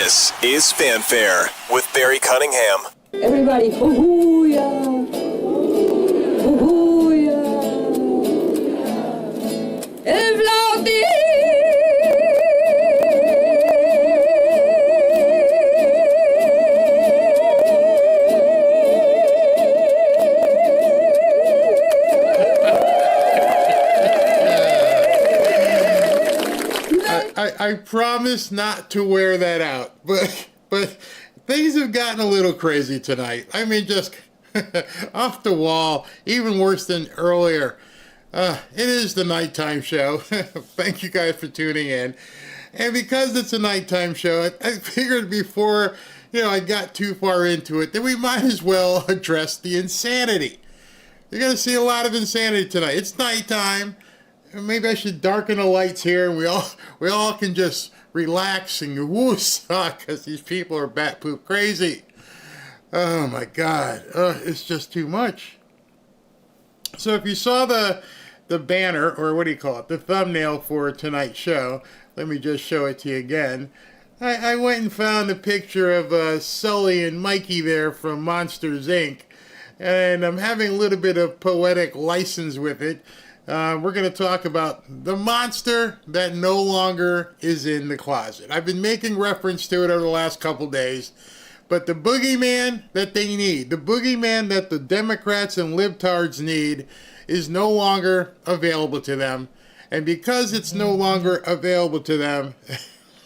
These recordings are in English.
This is Fanfare with Barry Cunningham. Everybody, hoo-hoo-ya, hoo-hoo-ya, Evladi. I promise not to wear that out, but things have gotten a little crazy tonight. I mean, just off the wall, even worse than earlier. It is the nighttime show. Thank you guys for tuning in. And because it's a nighttime show, I figured before, I got too far into it, that we might as well address the insanity. You're going to see a lot of insanity tonight. It's nighttime. Maybe I should darken the lights here, and we all can just relax and woo-saw, because these people are bat poop crazy. Oh my God, it's just too much. So if you saw the banner, or what do you call it, the thumbnail for tonight's show, let me just show it to you again. I went and found a picture of Sully and Mikey there from Monsters, Inc., and I'm having a little bit of poetic license with it. We're going to talk about the monster that no longer is in the closet. I've been making reference to it over the last couple days, but the boogeyman that they need, the boogeyman that the Democrats and libtards need, is no longer available to them. And because it's no longer available to them,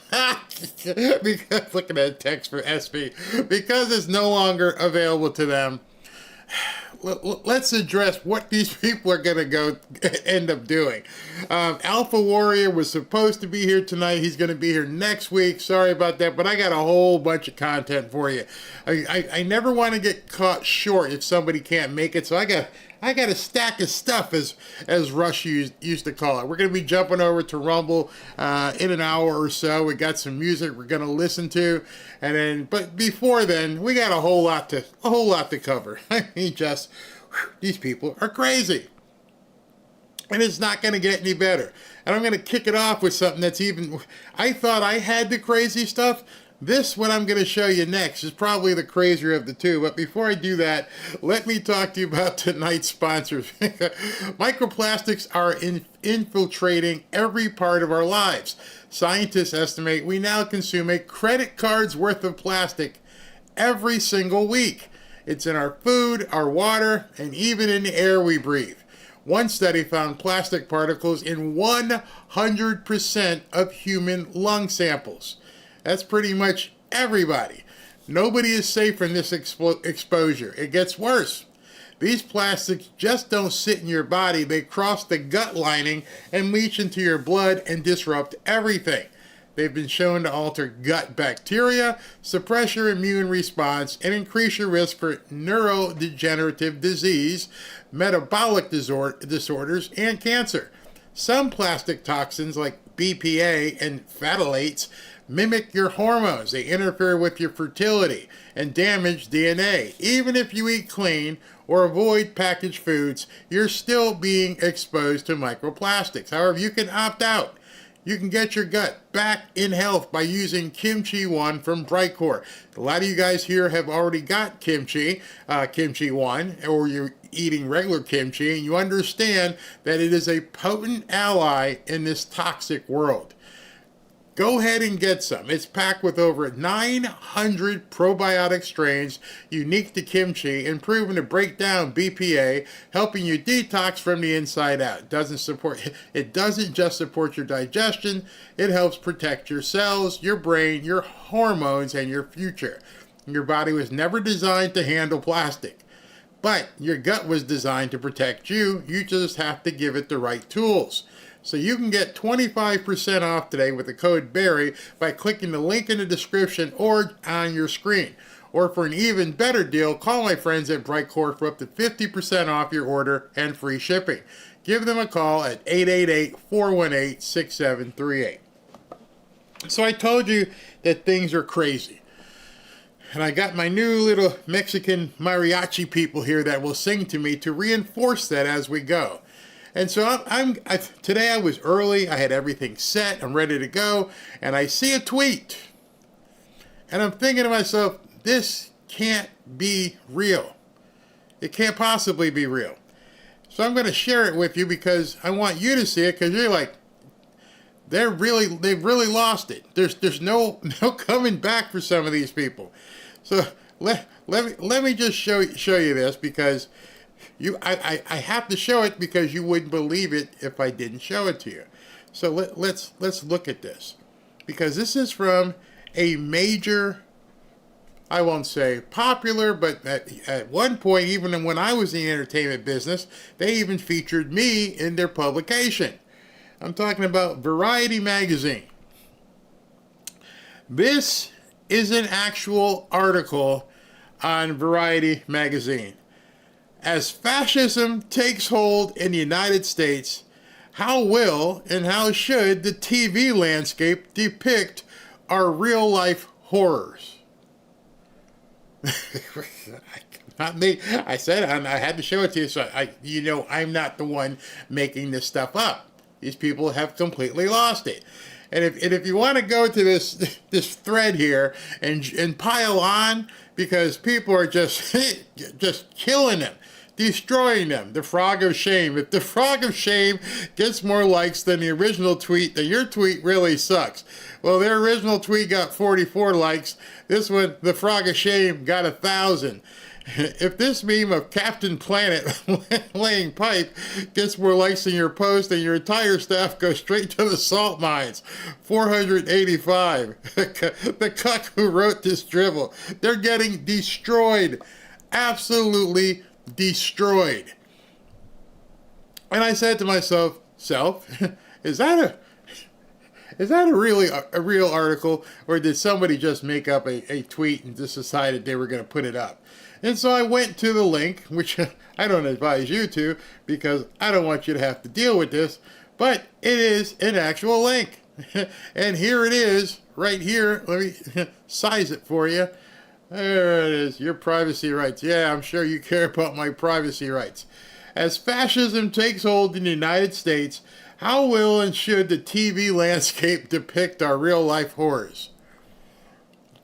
because, looking at a text for SP, because it's no longer available to them, let's address what these people are going to end up doing. Alpha Warrior was supposed to be here tonight. He's going to be here next week. Sorry about that, but I got a whole bunch of content for you. I never want to get caught short if somebody can't make it, so I got a stack of stuff, as Rush used to call it. We're going to be jumping over to Rumble in an hour or so. We got some music we're going to listen to, but before then, we got a whole lot to cover. I mean, these people are crazy, and it's not going to get any better. And I'm going to kick it off with something that's even. I thought I had the crazy stuff. This, what I'm going to show you next, is probably the crazier of the two. But before I do that, let me talk to you about tonight's sponsors. Microplastics are infiltrating every part of our lives. Scientists estimate we now consume a credit card's worth of plastic every single week. It's in our food, our water, and even in the air we breathe. One study found plastic particles in 100% of human lung samples. That's pretty much everybody. Nobody is safe from this exposure. It gets worse. These plastics just don't sit in your body. They cross the gut lining and leach into your blood and disrupt everything. They've been shown to alter gut bacteria, suppress your immune response, and increase your risk for neurodegenerative disease, metabolic disorders, and cancer. Some plastic toxins like BPA and phthalates mimic your hormones. They interfere with your fertility and damage DNA. Even if you eat clean or avoid packaged foods, you're still being exposed to microplastics. However, you can opt out. You can get your gut back in health by using Kimchi 1 from Brightcore. A lot of you guys here have already got Kimchi 1, or you're eating regular kimchi, and you understand that it is a potent ally in this toxic world. Go ahead and get some. It's packed with over 900 probiotic strains unique to kimchi and proven to break down BPA, helping you detox from the inside out. It doesn't just support your digestion, it helps protect your cells, your brain, your hormones, and your future. Your body was never designed to handle plastic, but your gut was designed to protect you. You just have to give it the right tools. So you can get 25% off today with the code BARRY by clicking the link in the description or on your screen. Or for an even better deal, call my friends at Brightcore for up to 50% off your order and free shipping. Give them a call at 888-418-6738. So I told you that things are crazy. And I got my new little Mexican mariachi people here that will sing to me to reinforce that as we go. And so today I was early, I had everything set, I'm ready to go, and I see a tweet. And I'm thinking to myself, this can't be real. It can't possibly be real. So I'm going to share it with you because I want you to see it, because you're like, they've really lost it. There's no coming back for some of these people. So let me just show you this, because I have to show it because you wouldn't believe it if I didn't show it to you. So let's look at this, because this is from a major, I won't say popular, but at one point, even when I was in the entertainment business, they even featured me in their publication. I'm talking about Variety magazine. This is an actual article on Variety magazine. As fascism takes hold in the United States, how will and how should the TV landscape depict our real life horrors? Not me. I said I had to show it to you, so I'm not the one making this stuff up. These people have completely lost it. And if you want to go to this thread here and pile on, because people are just killing them, destroying them. The frog of shame. If the frog of shame gets more likes than the original tweet, then your tweet really sucks. Well, their original tweet got 44 likes. This one, the frog of shame, got 1,000. If this meme of Captain Planet laying pipe gets more likes than your post, then your entire staff goes straight to the salt mines. 485. The cuck who wrote this dribble. They're getting destroyed. Absolutely destroyed. And I said to myself, is that a real article, or did somebody just make up a tweet and just decided they were going to put it up? And so I went to the link, which I don't advise you to, because I don't want you to have to deal with this, but it is an actual link. And here it is, right here. Let me size it for you. There it is, your privacy rights. Yeah, I'm sure you care about my privacy rights. As fascism takes hold in the United States, how will and should the TV landscape depict our real-life horrors?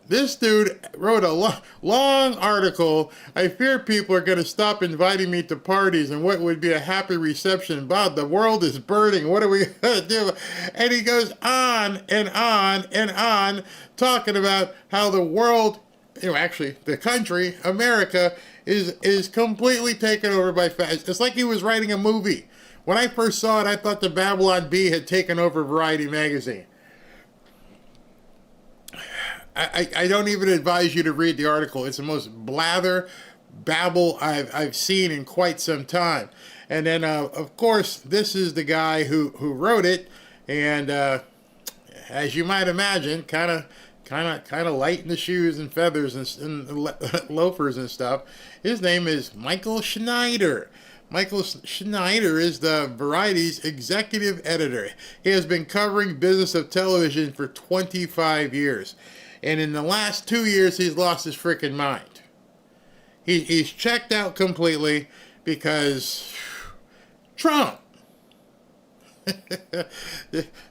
This dude wrote a long article. I fear people are going to stop inviting me to parties, and what would be a happy reception? Bob, the world is burning. What are we going to do? And he goes on and on and on, talking about how the world, actually the country, America, is completely taken over by fascists. It's like he was writing a movie. When I first saw it, I thought the Babylon Bee had taken over Variety magazine. I don't even advise you to read the article. It's the most babble I've seen in quite some time. And then, of course, this is the guy who wrote it, and as you might imagine, kind of light in the shoes and feathers and loafers and stuff. His name is Michael Schneider. Michael Schneider is the Variety's executive editor. He has been covering business of television for 25 years. And in the last 2 years, he's lost his freaking mind. He's checked out completely because Trump.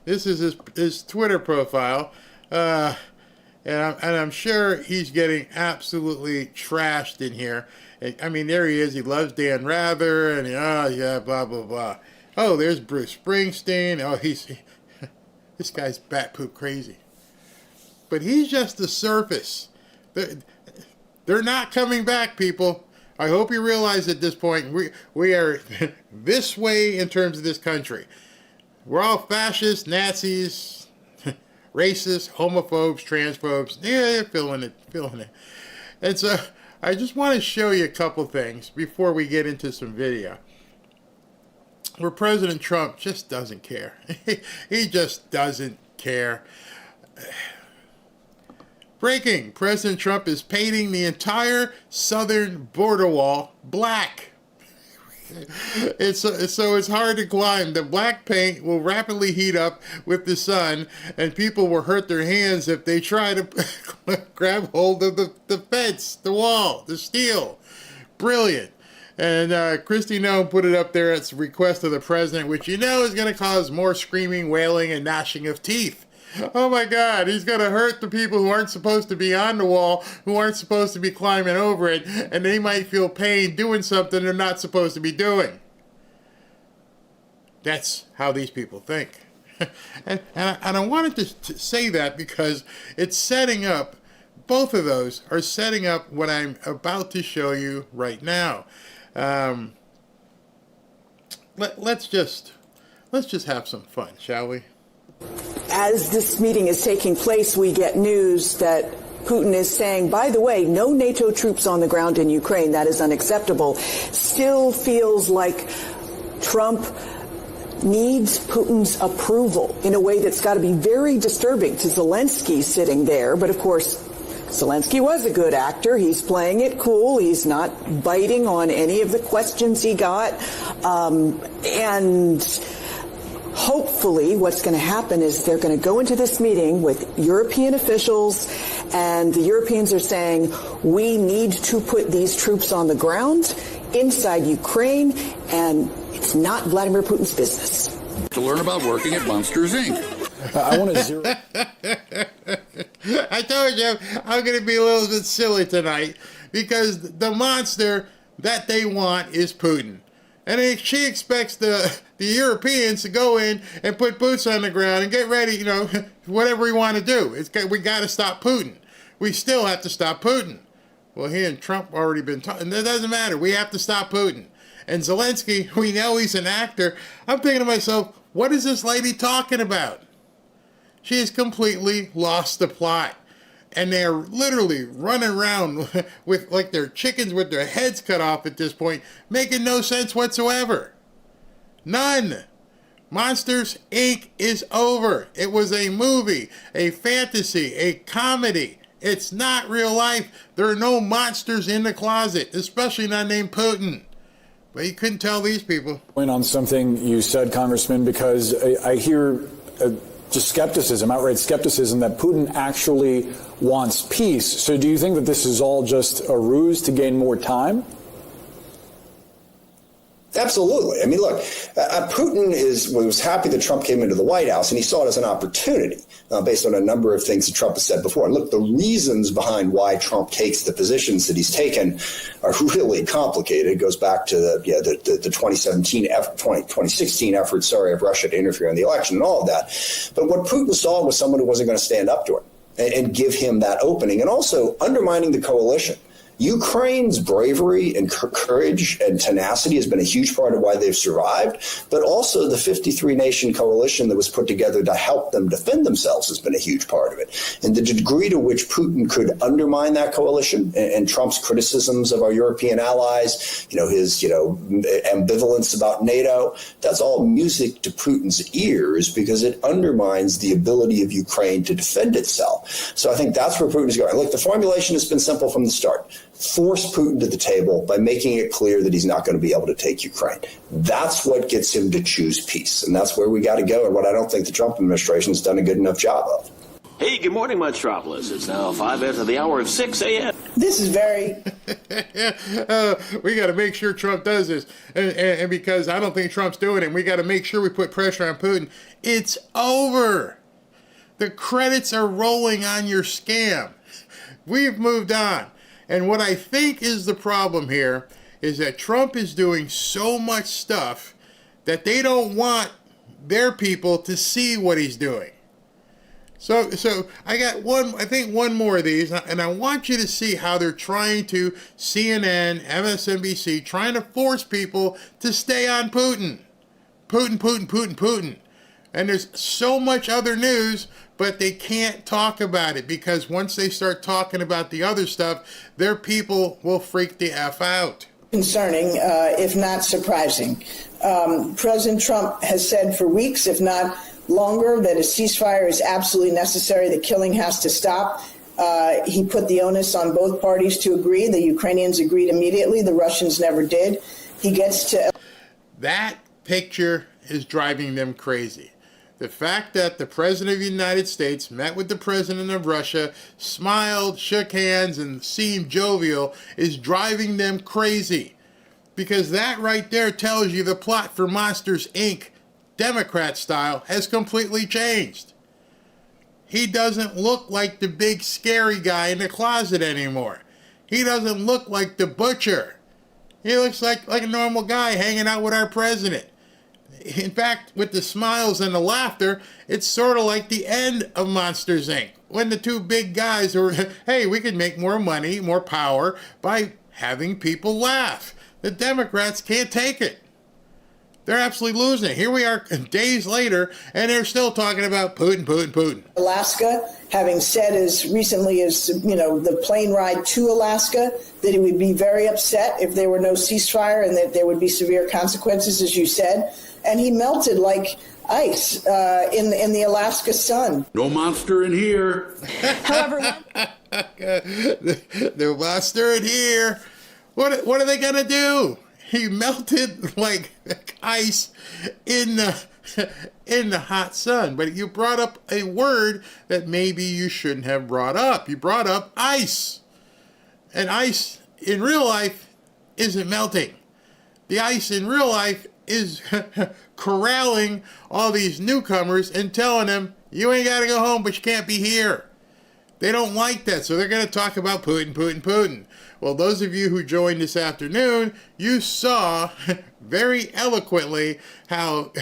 This is his Twitter profile. And I'm sure he's getting absolutely trashed in here. I mean, there he is. He loves Dan Rather, and blah, blah, blah. Oh, there's Bruce Springsteen. Oh, this guy's bat poop crazy. But he's just the surface. They're not coming back, people. I hope you realize at this point, we are this way in terms of this country. We're all fascists, Nazis, racists, homophobes, transphobes. Yeah, feeling it. And so I just want to show you a couple things before we get into some video. Where President Trump just doesn't care. He just doesn't care. Breaking. President Trump is painting the entire southern border wall black. It's hard to climb. The black paint will rapidly heat up with the sun, and people will hurt their hands if they try to grab hold of the fence, the wall, the steel. Brilliant. And Kristi Noem put it up there at the request of the president, which is going to cause more screaming, wailing, and gnashing of teeth. Oh my God, he's going to hurt the people who aren't supposed to be on the wall, who aren't supposed to be climbing over it, and they might feel pain doing something they're not supposed to be doing. That's how these people think. and I wanted to say that because it's setting up, both of those are setting up what I'm about to show you right now. Let's just have some fun, shall we? As this meeting is taking place, we get news that Putin is saying, by the way, no NATO troops on the ground in Ukraine. That is unacceptable. Still feels like Trump needs Putin's approval in a way that's got to be very disturbing to Zelensky sitting there. But of course, Zelensky was a good actor. He's playing it cool. He's not biting on any of the questions he got. And hopefully what's going to happen is they're going to go into this meeting with European officials, and the Europeans are saying, we need to put these troops on the ground inside Ukraine, and it's not Vladimir Putin's business. To learn about working at Monsters, Inc. I want to zero. I told you I'm going to be a little bit silly tonight because the monster that they want is Putin. And she expects the Europeans to go in and put boots on the ground and get ready, whatever we want to do. We got to stop Putin. We still have to stop Putin. Well, he and Trump already been talking. It doesn't matter. We have to stop Putin. And Zelensky, we know he's an actor. I'm thinking to myself, what is this lady talking about? She has completely lost the plot. And they're literally running around with like they're chickens with their heads cut off at this point, making no sense whatsoever. None. Monsters, Inc. is over. It was a movie, a fantasy, a comedy. It's not real life. There are no monsters in the closet, especially not named Putin. But you couldn't tell these people. On something you said, Congressman, because I hear just skepticism, outright skepticism, that Putin actually wants peace. So do you think that this is all just a ruse to gain more time? Absolutely. I mean, look, Putin was happy that Trump came into the White House, and he saw it as an opportunity based on a number of things that Trump has said before. And look, the reasons behind why Trump takes the positions that he's taken are really complicated. It goes back to the 2016 effort, of Russia to interfere in the election and all of that. But what Putin saw was someone who wasn't going to stand up to him and give him that opening, and also undermining the coalition. Ukraine's bravery and courage and tenacity has been a huge part of why they've survived, but also the 53-nation coalition that was put together to help them defend themselves has been a huge part of it. And the degree to which Putin could undermine that coalition and Trump's criticisms of our European allies, his ambivalence about NATO, that's all music to Putin's ears because it undermines the ability of Ukraine to defend itself. So I think that's where Putin is going. Look, the formulation has been simple from the start. Force Putin to the table by making it clear that he's not going to be able to take Ukraine. That's what gets him to choose peace. And that's where we got to go, and what I don't think the Trump administration has done a good enough job of. Hey, good morning, Metropolis. It's now 5 after the hour of 6 a.m. This is very... we got to make sure Trump does this. And because I don't think Trump's doing it, we got to make sure we put pressure on Putin. It's over. The credits are rolling on your scam. We've moved on. And what I think is the problem here is that Trump is doing so much stuff that they don't want their people to see what he's doing. So I got one more of these, and I want you to see how they're trying to, CNN, MSNBC, trying to force people to stay on Putin. Putin. And there's so much other news, but they can't talk about it because once they start talking about the other stuff, their people will freak the F out. Concerning, if not surprising. President Trump has said for weeks, if not longer, that a ceasefire is absolutely necessary. The killing has to stop. He put the onus on both parties to agree. The Ukrainians agreed immediately. The Russians never did. He gets to... That picture is driving them crazy. The fact that the President of the United States met with the President of Russia, smiled, shook hands, and seemed jovial is driving them crazy. Because that right there tells you the plot for Monsters, Inc., Democrat style, has completely changed. He doesn't look like the big scary guy in the closet anymore. He doesn't look like the butcher. He looks like a normal guy hanging out with our president. In fact, with the smiles and the laughter, it's sort of like the end of Monsters, Inc. When the two big guys were, hey, we could make more money, more power by having people laugh. The Democrats can't take it. They're absolutely losing it. Here we are days later, and they're still talking about Putin, Putin, Putin. Alaska, having said as recently as, the plane ride to Alaska, that he would be very upset if there were no ceasefire and that there would be severe consequences, as you said. And he melted like ice in the Alaska sun. No monster in here. However, the monster in here. What are they going to do? He melted like ice in the hot sun. But you brought up a word that maybe you shouldn't have brought up. You brought up ice. And ice in real life isn't melting. The ice in real life is corralling all these newcomers and telling them, you ain't got to go home, but you can't be here. They don't like that, so they're going to talk about Putin, Putin, Putin. Well, those of you who joined this afternoon, you saw very eloquently how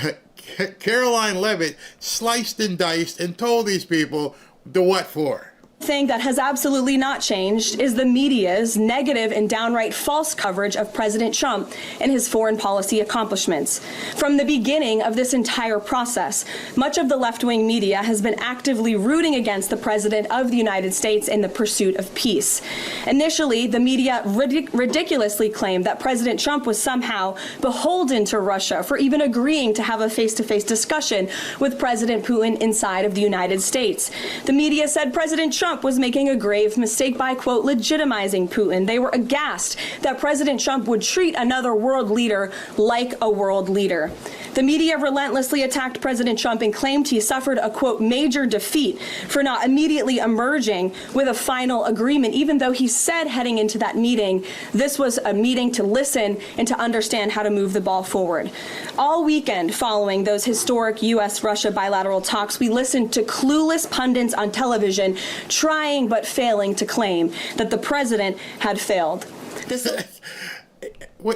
Caroline Leavitt sliced and diced and told these people the what for. thing that has absolutely not changed is the media's negative and downright false coverage of President Trump and his foreign policy accomplishments. From the beginning of this entire process, much of the left-wing media has been actively rooting against the President of the United States in the pursuit of peace. Initially, the media ridiculously claimed that President Trump was somehow beholden to Russia for even agreeing to have a face-to-face discussion with President Putin inside of the United States. The media said President Trump was making a grave mistake by, quote, legitimizing Putin. They were aghast that President Trump would treat another world leader like a world leader. The media relentlessly attacked President Trump and claimed he suffered a, quote, major defeat for not immediately emerging with a final agreement, even though he said heading into that meeting, this was a meeting to listen and to understand how to move the ball forward. All weekend following those historic U.S.-Russia bilateral talks, we listened to clueless pundits on television trying but failing to claim that the president had failed.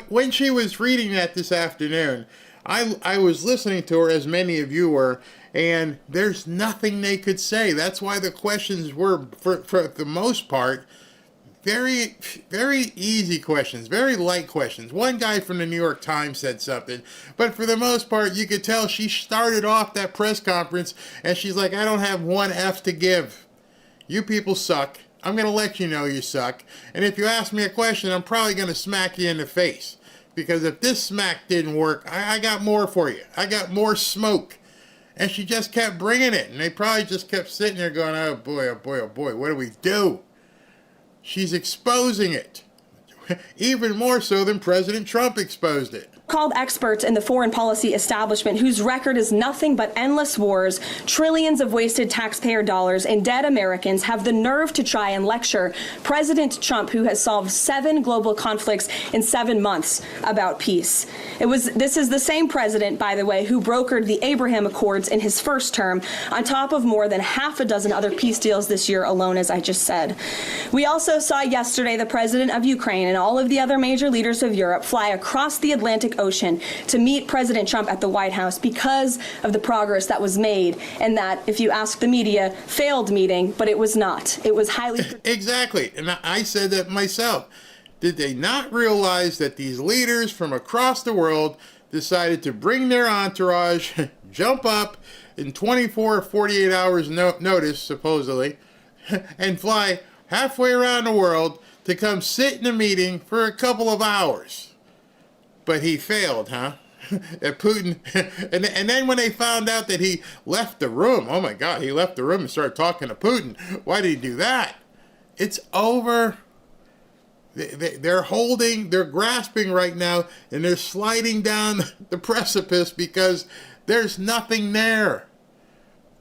When she was reading that this afternoon, I was listening to her, as many of you were, and there's nothing they could say. That's why the questions were, for the most part, very, very easy questions, very light questions. One guy from the New York Times said something, but for the most part, you could tell she started off that press conference, and she's like, I don't have one F to give. You people suck. I'm going to let you know you suck. And if you ask me a question, I'm probably going to smack you in the face. Because if this smack didn't work, I got more for you. I got more smoke. And she just kept bringing it. And they probably just kept sitting there going, oh boy, oh boy, oh boy, what do we do? She's exposing it. Even more so than President Trump exposed it. Called experts in the foreign policy establishment whose record is nothing but endless wars, trillions of wasted taxpayer dollars, and dead Americans have the nerve to try and lecture President Trump, who has solved 7 global conflicts in 7 months, about peace. This is the same president, by the way, who brokered the Abraham Accords in his first term, on top of more than half a dozen other peace deals this year alone, as I just said. We also saw yesterday the president of Ukraine and all of the other major leaders of Europe fly across the Atlantic Ocean to meet President Trump at the White House because of the progress that was made, and that, if you ask the media, failed meeting, but it was not. It was highly... Exactly, and I said that myself. Did they not realize that these leaders from across the world decided to bring their entourage, jump up in 24 or 48 hours notice, supposedly, and fly halfway around the world to come sit in a meeting for a couple of hours? But he failed, huh? That Putin, and then when they found out that he left the room, oh my God, he left the room and started talking to Putin. Why did he do that? It's over. They're grasping right now, and they're sliding down the precipice because there's nothing there.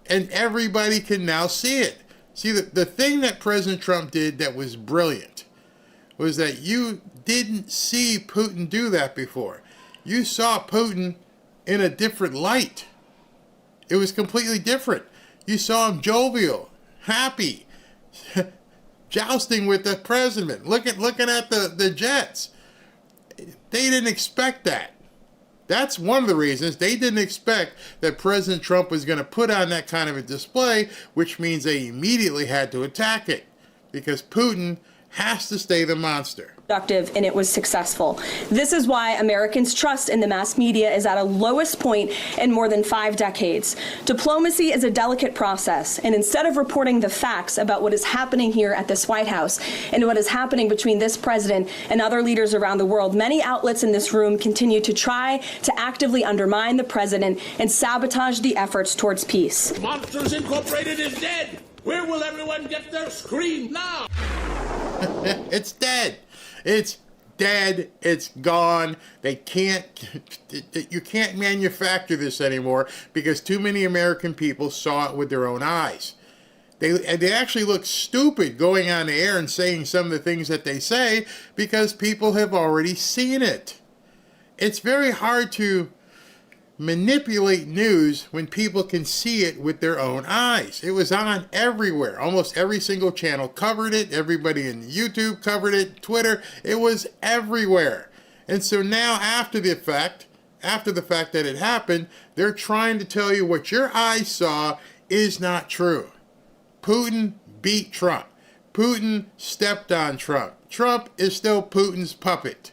And everybody can now see it. See, the thing that President Trump did that was brilliant was that you didn't see Putin do that before. You saw Putin in a different light. It was completely different. You saw him jovial, happy, jousting with the president, looking at the jets. They didn't expect that. That's one of the reasons they didn't expect that President Trump was going to put on that kind of a display, which means they immediately had to attack it because Putin has to stay the monster. Productive, and it was successful. This is why Americans' trust in the mass media is at a lowest point in more than 5 decades. Diplomacy is a delicate process, and instead of reporting the facts about what is happening here at this White House and what is happening between this president and other leaders around the world, many outlets in this room continue to try to actively undermine the president and sabotage the efforts towards peace. Monsters Incorporated is dead. Where will everyone get their scream now? It's dead. It's dead. It's gone. They can't, you can't manufacture this anymore because too many American people saw it with their own eyes. They actually look stupid going on the air and saying some of the things that they say because people have already seen it. It's very hard to manipulate news when people can see it with their own eyes. It was on everywhere. Almost every single channel covered it. Everybody in YouTube covered it. Twitter, it was everywhere. And so now after the fact that it happened, they're trying to tell you what your eyes saw is not true. Putin beat Trump. Putin stepped on Trump. Trump is still Putin's puppet.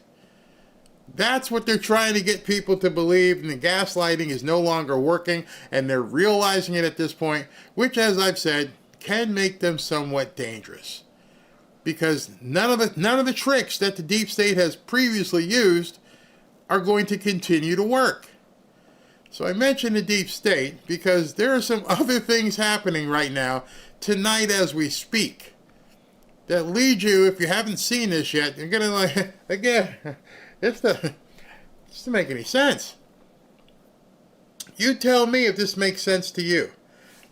That's what they're trying to get people to believe, and the gaslighting is no longer working, and they're realizing it at this point, which, as I've said, can make them somewhat dangerous. Because none of the tricks that the deep state has previously used are going to continue to work. So I mentioned the deep state because there are some other things happening right now, tonight as we speak, that lead you, if you haven't seen this yet, you're going to again... Just to make any sense. You tell me if this makes sense to you.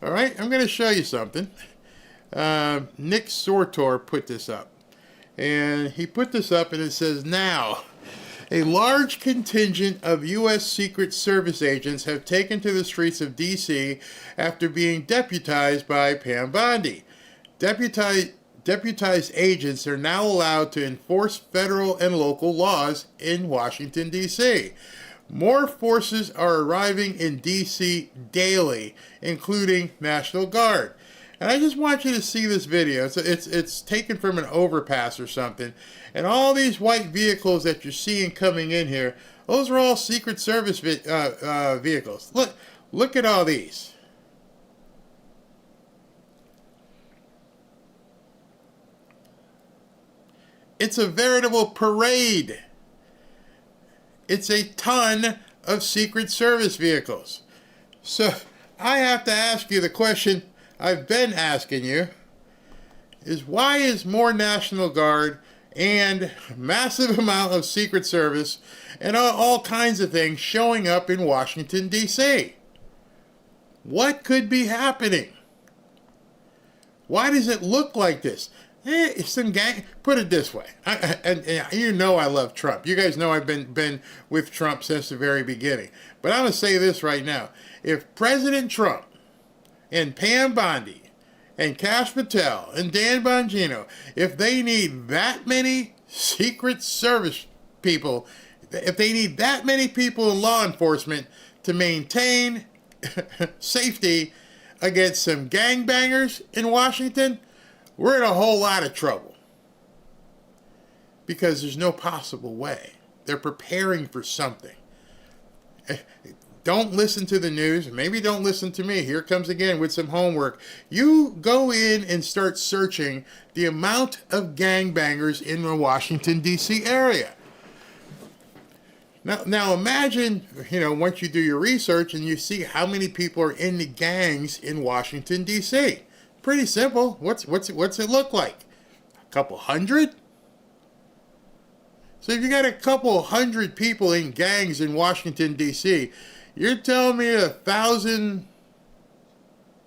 All right, I'm going to show you something. Nick Sortor put this up. And he put this up and it says, now, a large contingent of U.S. Secret Service agents have taken to the streets of D.C. after being deputized by Pam Bondi. Deputized agents are now allowed to enforce federal and local laws in Washington, D.C. More forces are arriving in D.C. daily, including National Guard. And I just want you to see this video. It's taken from an overpass or something. And all these white vehicles that you're seeing coming in here, those are all Secret Service vehicles. Look at all these. It's a veritable parade. It's a ton of Secret Service vehicles. So I have to ask you the question I've been asking you, is why is more National Guard and massive amount of Secret Service and all kinds of things showing up in Washington, D.C.? What could be happening? Why does it look like this? Some gang. Put it this way, and you know I love Trump. You guys know I've been with Trump since the very beginning. But I'm gonna say this right now: if President Trump and Pam Bondi and Kash Patel and Dan Bongino, if they need that many Secret Service people, if they need that many people in law enforcement to maintain safety against some gangbangers in Washington, we're in a whole lot of trouble. Because there's no possible way. They're preparing for something. Don't listen to the news. Maybe don't listen to me. Here comes again with some homework. You go in and start searching the amount of gangbangers in the Washington, D.C. area. Now imagine, once you do your research and you see how many people are in the gangs in Washington, D.C. Pretty simple. What's it look like? A couple hundred? So if you got a couple hundred people in gangs in Washington, D.C., you're telling me 1,000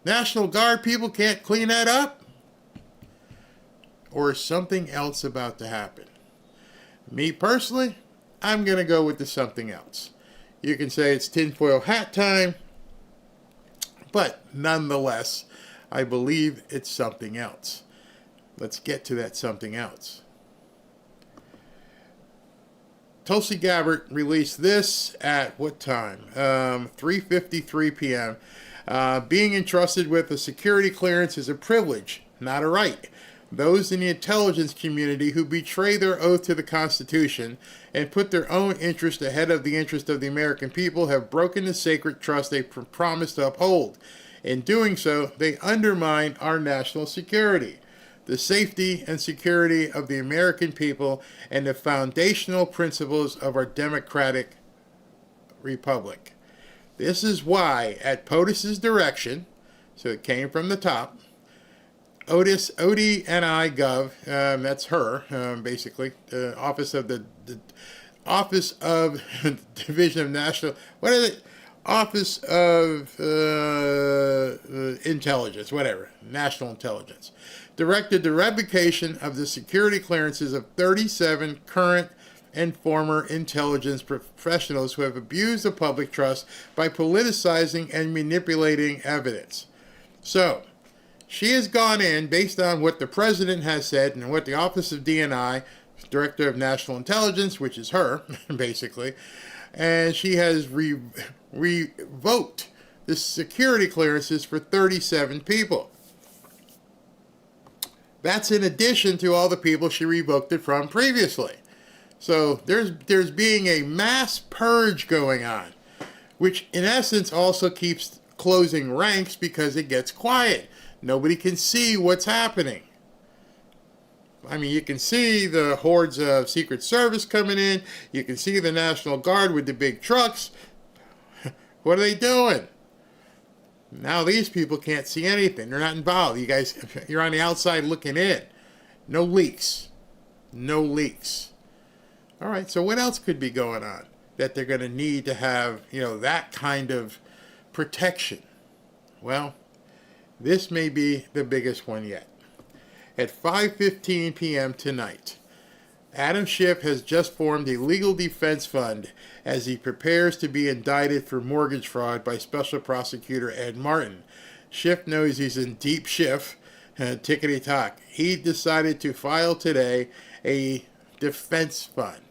National Guard people can't clean that up? Or is something else about to happen? Me personally, I'm going to go with the something else. You can say it's tinfoil hat time, But nonetheless, I believe it's something else. Let's get to that something else. Tulsi Gabbard released this at what time? 3:53 p.m. Being entrusted with a security clearance is a privilege, not a right. Those in the intelligence community who betray their oath to the Constitution and put their own interest ahead of the interest of the American people have broken the sacred trust they promised to uphold. In doing so, they undermine our national security, the safety and security of the American people, and the foundational principles of our democratic republic. This is why, at POTUS's direction, so it came from the top, ODNI Gov, that's her, basically, Office of the Office of Division of National, what is it? Office of Intelligence, whatever, National Intelligence, directed the revocation of the security clearances of 37 current and former intelligence professionals who have abused the public trust by politicizing and manipulating evidence. So, she has gone in based on what the president has said and what the Office of DNI, Director of National Intelligence, which is her, basically, and she has revoked the security clearances for 37 people. That's in addition to all the people she revoked it from previously. So there's being a mass purge going on, which in essence also keeps closing ranks because it gets quiet. Nobody can see what's happening. I mean, you can see the hordes of Secret Service coming in. You can see the National Guard with the big trucks. What are they doing? Now these people can't see anything. They're not involved. You guys, you're on the outside looking in. No leaks. No leaks. All right, so what else could be going on that they're going to need to have, that kind of protection? Well, this may be the biggest one yet. At 5:15 p.m. tonight, Adam Schiff has just formed a legal defense fund as he prepares to be indicted for mortgage fraud by Special Prosecutor Ed Martin. Schiff knows he's in deep Schiff, tickety-tock. He decided to file today a defense fund.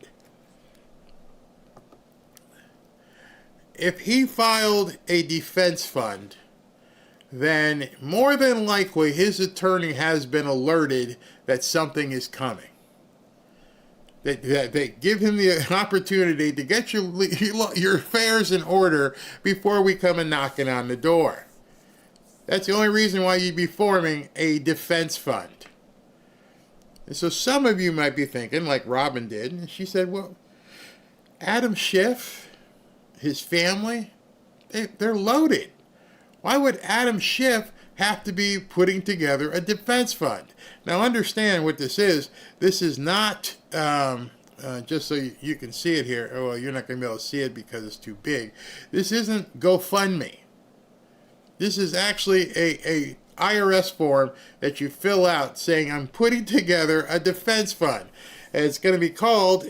If he filed a defense fund, then more than likely his attorney has been alerted that something is coming. They give him the opportunity to get your affairs in order before we come and knocking on the door. That's the only reason why you'd be forming a defense fund. And so some of you might be thinking, like Robin did, and she said, well, Adam Schiff, his family, they're loaded. Why would Adam Schiff have to be putting together a defense fund? Now understand what this is. This is not, just so you can see it here. Oh, well, you're not going to be able to see it because it's too big. This isn't GoFundMe. This is actually a IRS form that you fill out saying, I'm putting together a defense fund. And it's going to be called,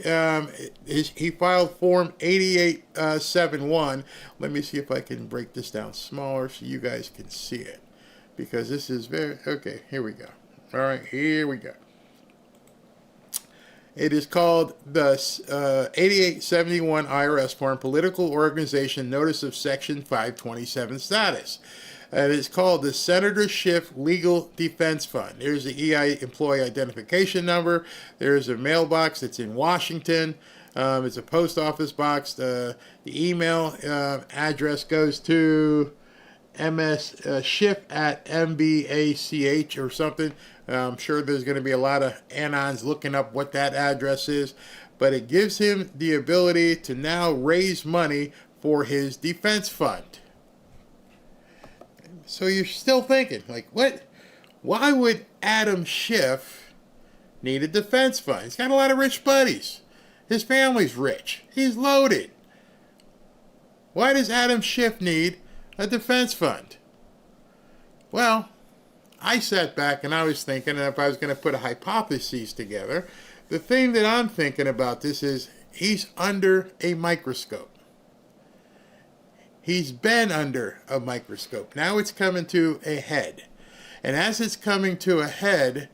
he filed Form 8871. Let me see if I can break this down smaller so you guys can see it. Because this is okay, here we go. All right, here we go. It is called the 8871 IRS Form Political Organization Notice of Section 527 Status. And it's called the Senator Schiff Legal Defense Fund. There's the EI Employee Identification Number. There's a mailbox that's in Washington. It's a post office box. The email address goes to Schiff at MBACH or something. I'm sure there's going to be a lot of anons looking up what that address is. But it gives him the ability to now raise money for his defense fund. So you're still thinking, like, what? Why would Adam Schiff need a defense fund? He's got a lot of rich buddies. His family's rich. He's loaded. Why does Adam Schiff need a defense fund? Well, I sat back and I was thinking, if I was going to put a hypothesis together, the thing that I'm thinking about this is he's under a microscope. He's been under a microscope. Now it's coming to a head. And as it's coming to a head,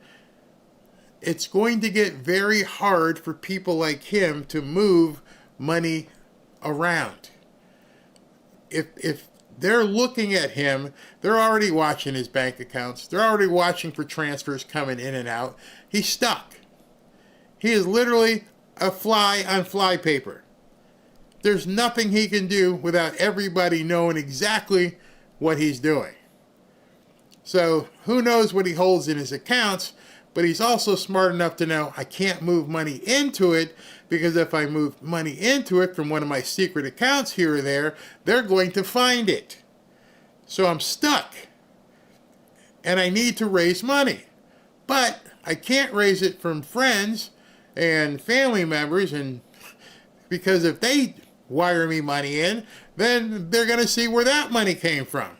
it's going to get very hard for people like him to move money around. If they're looking at him, they're already watching his bank accounts. They're already watching for transfers coming in and out. He's stuck. He is literally a fly on flypaper. There's nothing he can do without everybody knowing exactly what he's doing. So who knows what he holds in his accounts, but he's also smart enough to know I can't move money into it, because if I move money into it from one of my secret accounts here or there, they're going to find it. So I'm stuck. And I need to raise money. But I can't raise it from friends and family members, and because if they wire me money in, then they're going to see where that money came from.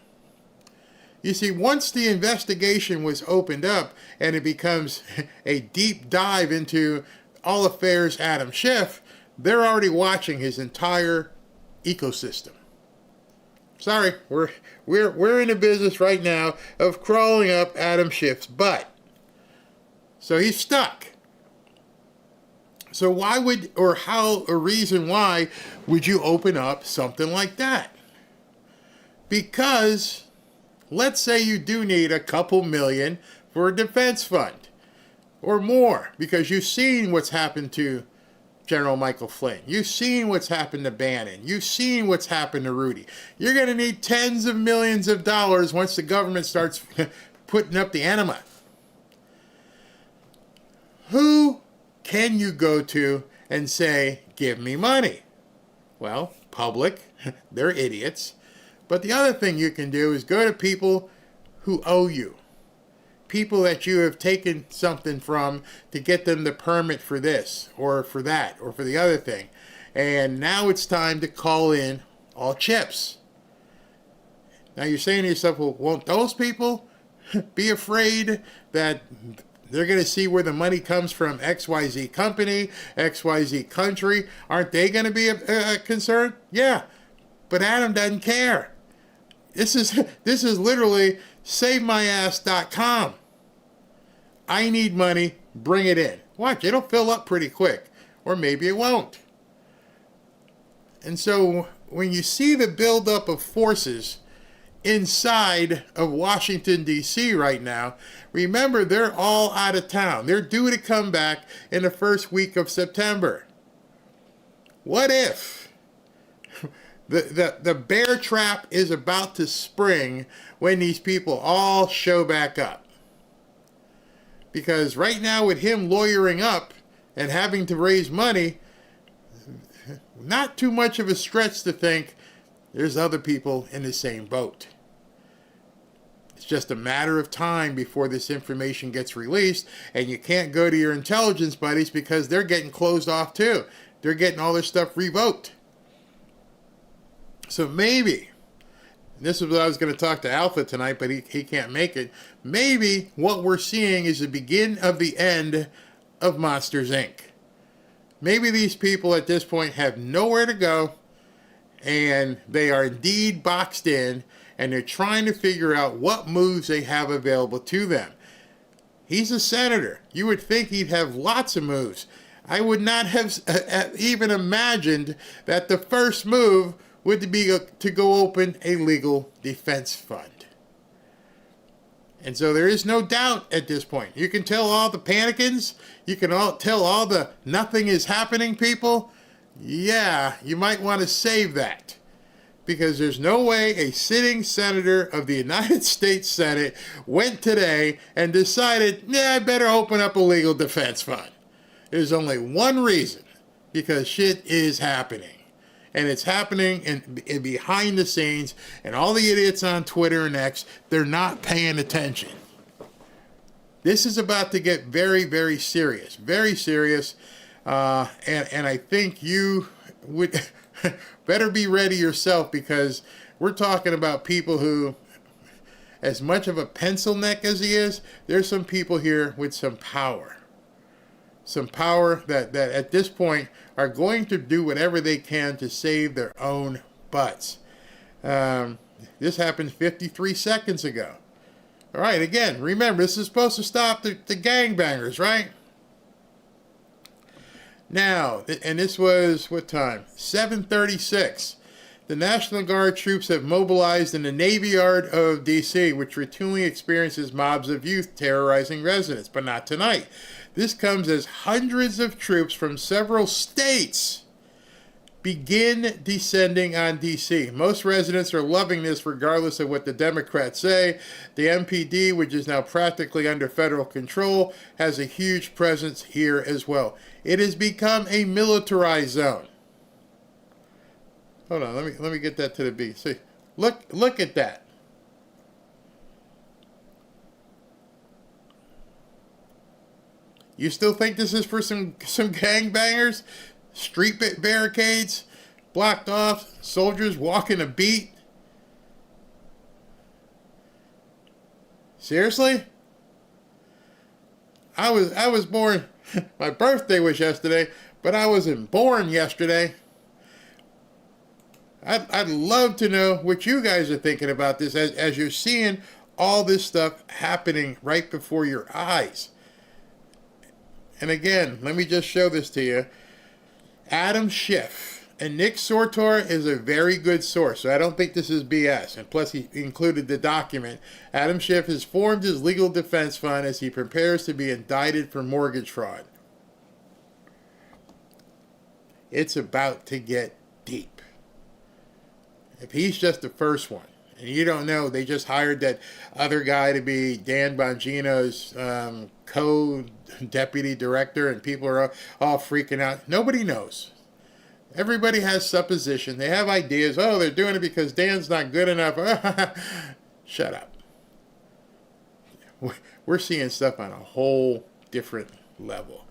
You see, once the investigation was opened up and it becomes a deep dive into all affairs Adam Schiff, they're already watching his entire ecosystem. Sorry, we're in the business right now of crawling up Adam Schiff's butt. So he's stuck. So why would, or how, a reason why would you open up something like that? Because let's say you do need a couple million for a defense fund or more, because you've seen what's happened to General Michael Flynn. You've seen what's happened to Bannon. You've seen what's happened to Rudy. You're going to need tens of millions of dollars once the government starts putting up the enema. Who can you go to and say, give me money? Well, public, they're idiots. But the other thing you can do is go to people who owe you. People that you have taken something from to get them the permit for this or for that or for the other thing. And now it's time to call in all chips. Now you're saying to yourself, well, won't those people be afraid that they're going to see where the money comes from XYZ company, XYZ country? Aren't they going to be concerned? Yeah, but Adam doesn't care. This is literally SaveMyAss.com. I need money, bring it in. Watch, it'll fill up pretty quick, or maybe it won't. And so when you see the buildup of forces inside of Washington, D.C. right now, remember they're all out of town. They're due to come back in the first week of September. What if the bear trap is about to spring when these people all show back up? Because right now with him lawyering up and having to raise money, not too much of a stretch to think there's other people in the same boat. It's just a matter of time before this information gets released, and you can't go to your intelligence buddies because they're getting closed off too. They're getting all their stuff revoked. So maybe, and this is what I was going to talk to Alpha tonight, but he can't make it. Maybe what we're seeing is the begin of the end of Monsters, Inc. Maybe these people at this point have nowhere to go, and they are indeed boxed in, and they're trying to figure out what moves they have available to them. He's a senator. You would think he'd have lots of moves. I would not have even imagined that the first move would be to go open a legal defense fund. And so there is no doubt at this point. You can tell all the panicans, you can tell all the nothing is happening people, yeah, you might want to save that. Because there's no way a sitting senator of the United States Senate went today and decided, I better open up a legal defense fund. There's only one reason, because shit is happening. And it's happening in behind the scenes, and all the idiots on Twitter and X, they're not paying attention. This is about to get very, very serious. Very serious. And I think you would better be ready yourself, because we're talking about people who, as much of a pencil neck as he is, there's some people here with some power. Some power that at this point are going to do whatever they can to save their own butts. This happened 53 seconds ago. All right, again, remember, this is supposed to stop the gangbangers, right? Now, and this was, what time? 7:36. The National Guard troops have mobilized in the Navy Yard of DC, which routinely experiences mobs of youth terrorizing residents, but not tonight. This comes as hundreds of troops from several states begin descending on DC. Most residents are loving this regardless of what the Democrats say. The MPD, which is now practically under federal control, has a huge presence here as well. It has become a militarized zone. Hold on, let me get that to the B. See, look at that. You still think this is for some gangbangers? Street barricades blocked off, soldiers walking a beat. Seriously? I was born. My birthday was yesterday, but I wasn't born yesterday. I'd love to know what you guys are thinking about this as you're seeing all this stuff happening right before your eyes. And again, let me just show this to you. Adam Schiff and Nick Sortor is a very good source, so I don't think this is BS. And plus, he included the document. Adam Schiff has formed his legal defense fund as he prepares to be indicted for mortgage fraud. It's about to get deep. If he's just the first one, and you don't know, they just hired that other guy to be Dan Bongino's co-deputy director, and people are all freaking out. Nobody knows. Everybody has supposition. They have ideas. Oh, they're doing it because Dan's not good enough. Shut up. We're seeing stuff on a whole different level.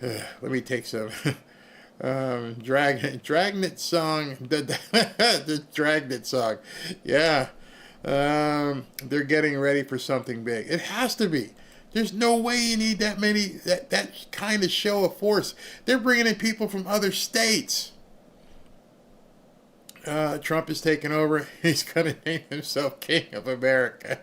Let me take some... Dragnet song, the Dragnet song, yeah. They're getting ready for something big. It has to be. There's no way you need that many, that kind of show of force. They're bringing in people from other states. Trump is taking over. He's going to name himself King of America.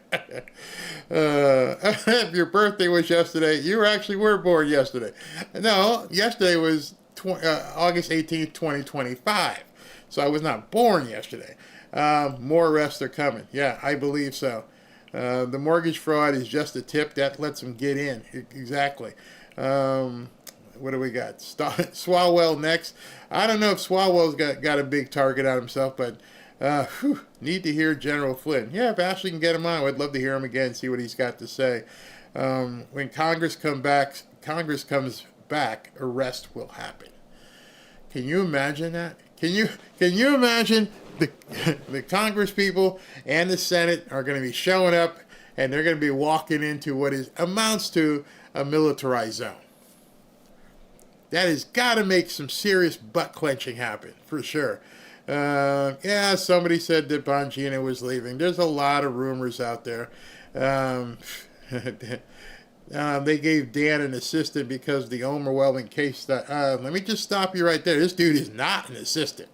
If your birthday was yesterday, you actually were born yesterday. No, yesterday was August 18th, 2025. So I was not born yesterday. More arrests are coming. Yeah, I believe so. The mortgage fraud is just a tip that lets them get in. Exactly. What do we got? Swalwell next. I don't know if Swalwell's got a big target on himself, but need to hear General Flynn. Yeah, if Ashley can get him on, I'd love to hear him again, see what he's got to say. When Congress comes back, arrest will happen. Can you imagine that? Can you imagine the Congress people and the Senate are going to be showing up, and they're going to be walking into what amounts to a militarized zone? That has got to make some serious butt clenching happen, for sure. Yeah, somebody said that Bongino was leaving. There's a lot of rumors out there. They gave Dan an assistant because of the overwhelming case. Let me just stop you right there. This dude is not an assistant.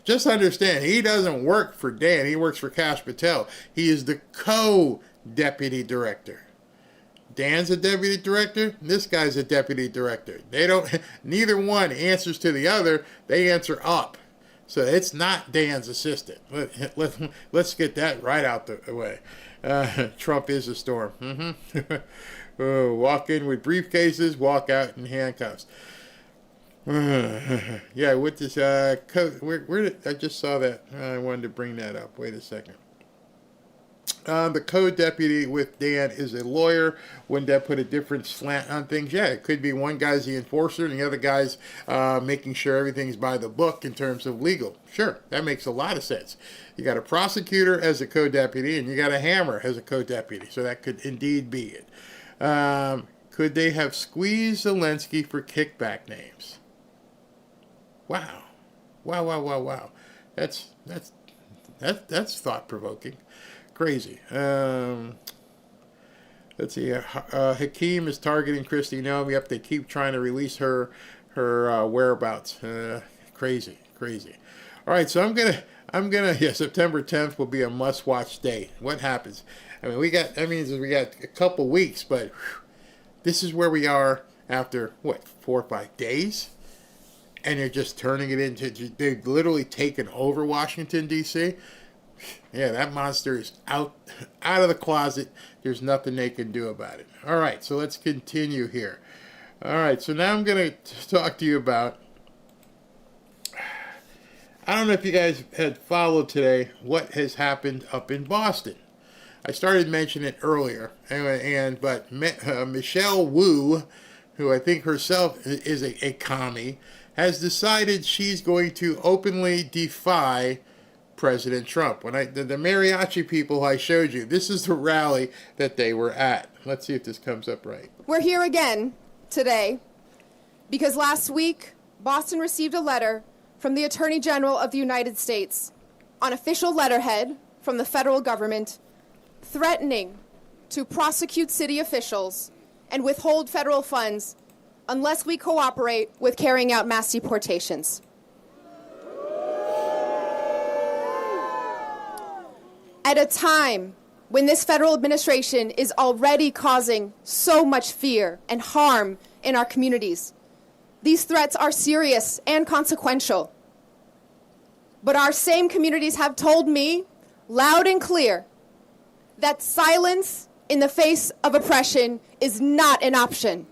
Just understand, he doesn't work for Dan. He works for Kash Patel. He is the co-deputy director. Dan's a deputy director. This guy's a deputy director. Neither one answers to the other. They answer up. So it's not Dan's assistant. Let's get that right out the way. Trump is a storm. Walk in with briefcases, walk out in handcuffs. Yeah, with this where did I just saw that? I wanted to bring that up. Wait a second. The co-deputy with Dan is a lawyer. Wouldn't that put a different slant on things? Yeah, it could be one guy's the enforcer and the other guy's making sure everything's by the book in terms of legal. Sure, that makes a lot of sense. You got a prosecutor as a co-deputy and you got a hammer as a co-deputy. So that could indeed be it. Could they have squeezed Zelensky for kickback names? Wow. Wow. That's thought-provoking. Crazy. Let's see. Hakeem is targeting Kristi Noem. Yep, they keep trying to release her whereabouts. Crazy. All right, so I'm September 10th will be a must-watch day. What happens? I mean, we got a couple weeks, but this is where we are after, 4 or 5 days? And they're just turning it into, they've literally taken over Washington, D.C. Yeah, that monster is out of the closet. There's nothing they can do about it. All right, so let's continue here. All right, so now I'm going to talk to you about, I don't know if you guys had followed today what has happened up in Boston. I started mentioning it earlier, but Michelle Wu, who I think herself is a commie, has decided she's going to openly defy President Trump. When the mariachi people I showed you, this is the rally that they were at. Let's see if this comes up right. We're here again today because last week Boston received a letter from the Attorney General of the United States on official letterhead from the federal government threatening to prosecute city officials and withhold federal funds unless we cooperate with carrying out mass deportations. At a time when this federal administration is already causing so much fear and harm in our communities, these threats are serious and consequential. But our same communities have told me, loud and clear, that silence in the face of oppression is not an option.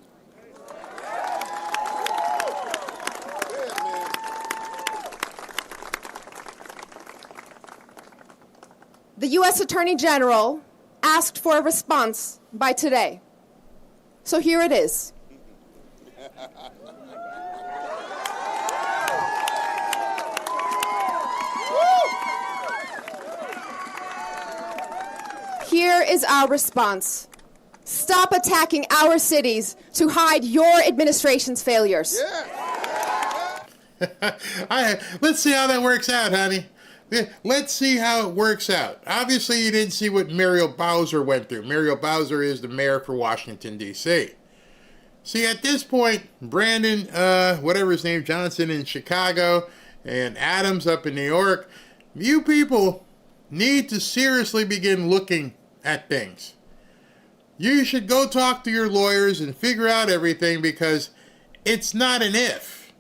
The U.S. Attorney General asked for a response by today. So here it is. Here is our response. Stop attacking our cities to hide your administration's failures. Let's see how that works out, honey. Let's see how it works out. Obviously, you didn't see what Muriel Bowser went through. Muriel Bowser is the mayor for Washington, D.C. See, at this point, Brandon, whatever his name, Johnson in Chicago, and Adams up in New York, you people need to seriously begin looking at things. You should go talk to your lawyers and figure out everything, because it's not an if.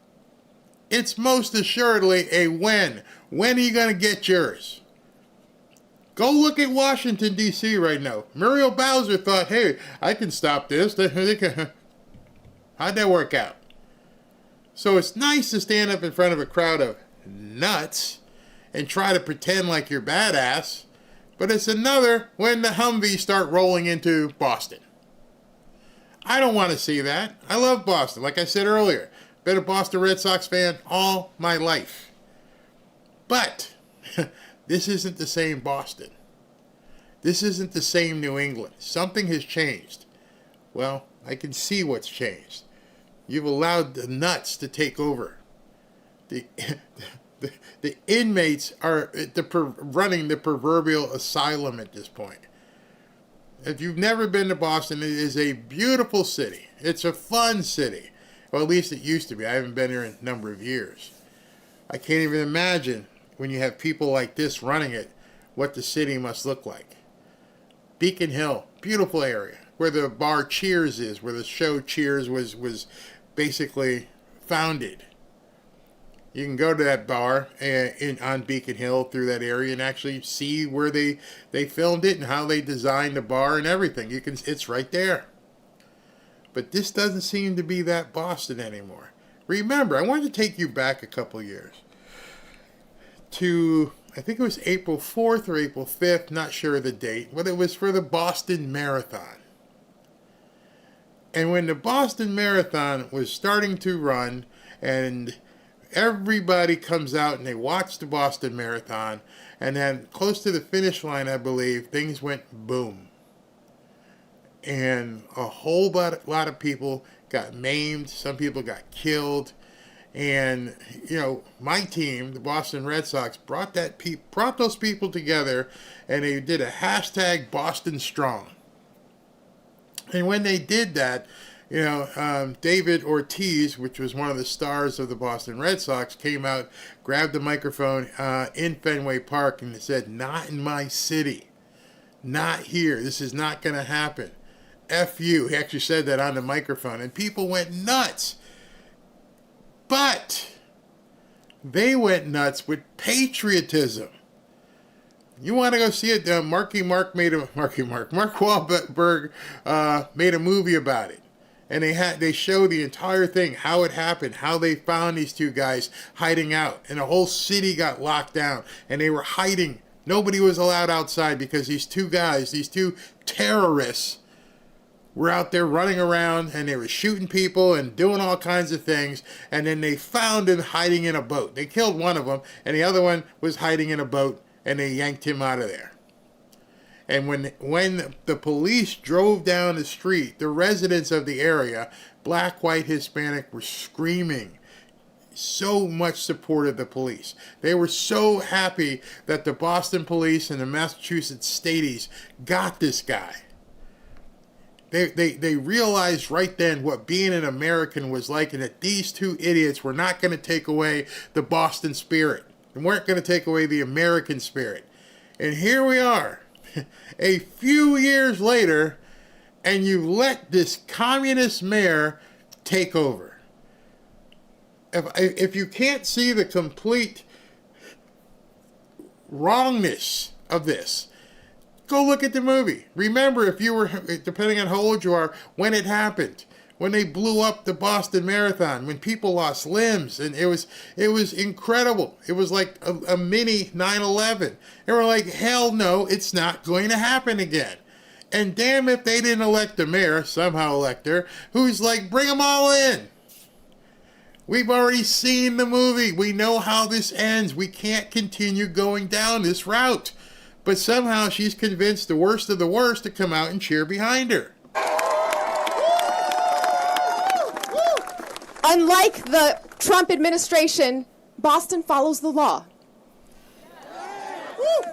It's most assuredly a when. When are you going to get yours? Go look at Washington, D.C. right now. Muriel Bowser thought, hey, I can stop this. How'd that work out? So it's nice to stand up in front of a crowd of nuts and try to pretend like you're badass, but it's another when the Humvees start rolling into Boston. I don't want to see that. I love Boston. Like I said earlier, been a Boston Red Sox fan all my life. But this isn't the same Boston. This isn't the same New England. Something has changed. Well, I can see what's changed. You've allowed the nuts to take over. The inmates are running the proverbial asylum at this point. If you've never been to Boston, it is a beautiful city. It's a fun city. Well, at least it used to be. I haven't been here in a number of years. I can't even imagine, when you have people like this running it, what the city must look like. Beacon Hill, beautiful area, where the bar Cheers is, where the show Cheers was basically founded. You can go to that bar on Beacon Hill through that area and actually see where they filmed it and how they designed the bar and everything. It's right there. But this doesn't seem to be that Boston anymore. Remember, I wanted to take you back a couple years to, I think it was April 4th or April 5th, not sure of the date, but it was for the Boston Marathon. And when the Boston Marathon was starting to run and everybody comes out and they watch the Boston Marathon, and then close to the finish line, I believe, things went boom. And a whole lot of people got maimed. Some people got killed. And, you know, my team, the Boston Red Sox, brought those people together, and they did a hashtag Boston Strong. And when they did that, David Ortiz, which was one of the stars of the Boston Red Sox, came out, grabbed the microphone in Fenway Park and said, "Not in my city. Not here. This is not going to happen. F you." He actually said that on the microphone, and people went nuts. But they went nuts with patriotism. You want to go see it? Mark Wahlberg made a movie about it, and they show the entire thing, how it happened, how they found these two guys hiding out, and the whole city got locked down, and they were hiding. Nobody was allowed outside because these two guys, these two terrorists, were out there running around, and they were shooting people and doing all kinds of things, and then they found him hiding in a boat. They killed one of them, and the other one was hiding in a boat, and they yanked him out of there. And when the police drove down the street, the residents of the area, black, white, Hispanic, were screaming. So much supported the police. They were so happy that the Boston police and the Massachusetts Staties got this guy. They realized right then what being an American was like, and that these two idiots were not going to take away the Boston spirit. And weren't going to take away the American spirit. And here we are, a few years later, and you let this communist mayor take over. If you can't see the complete wrongness of this, go look at the movie. Remember, if you were, depending on how old you are, when it happened. When they blew up the Boston Marathon, when people lost limbs, and it was incredible. It was like a mini 9/11. They were like, hell no, it's not going to happen again. And damn if they didn't elect a mayor, somehow elect her, who's like, bring them all in. We've already seen the movie. We know how this ends. We can't continue going down this route. But somehow she's convinced the worst of the worst to come out and cheer behind her. Unlike the Trump administration, Boston follows the law.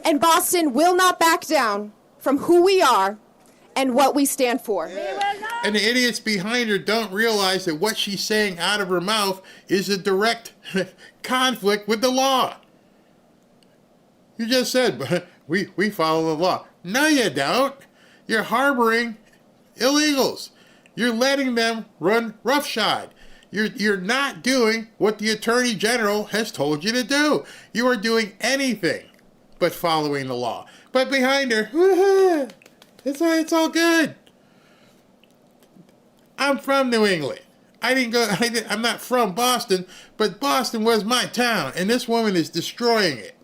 And Boston will not back down from who we are and what we stand for. And the idiots behind her don't realize that what she's saying out of her mouth is a direct conflict with the law. You just said, we follow the law. No, you don't. You're harboring illegals. You're letting them run roughshod. You're not doing what the Attorney General has told you to do. You are doing anything but following the law. But behind her, it's all good. I'm from New England. I'm not from Boston, but Boston was my town, and this woman is destroying it.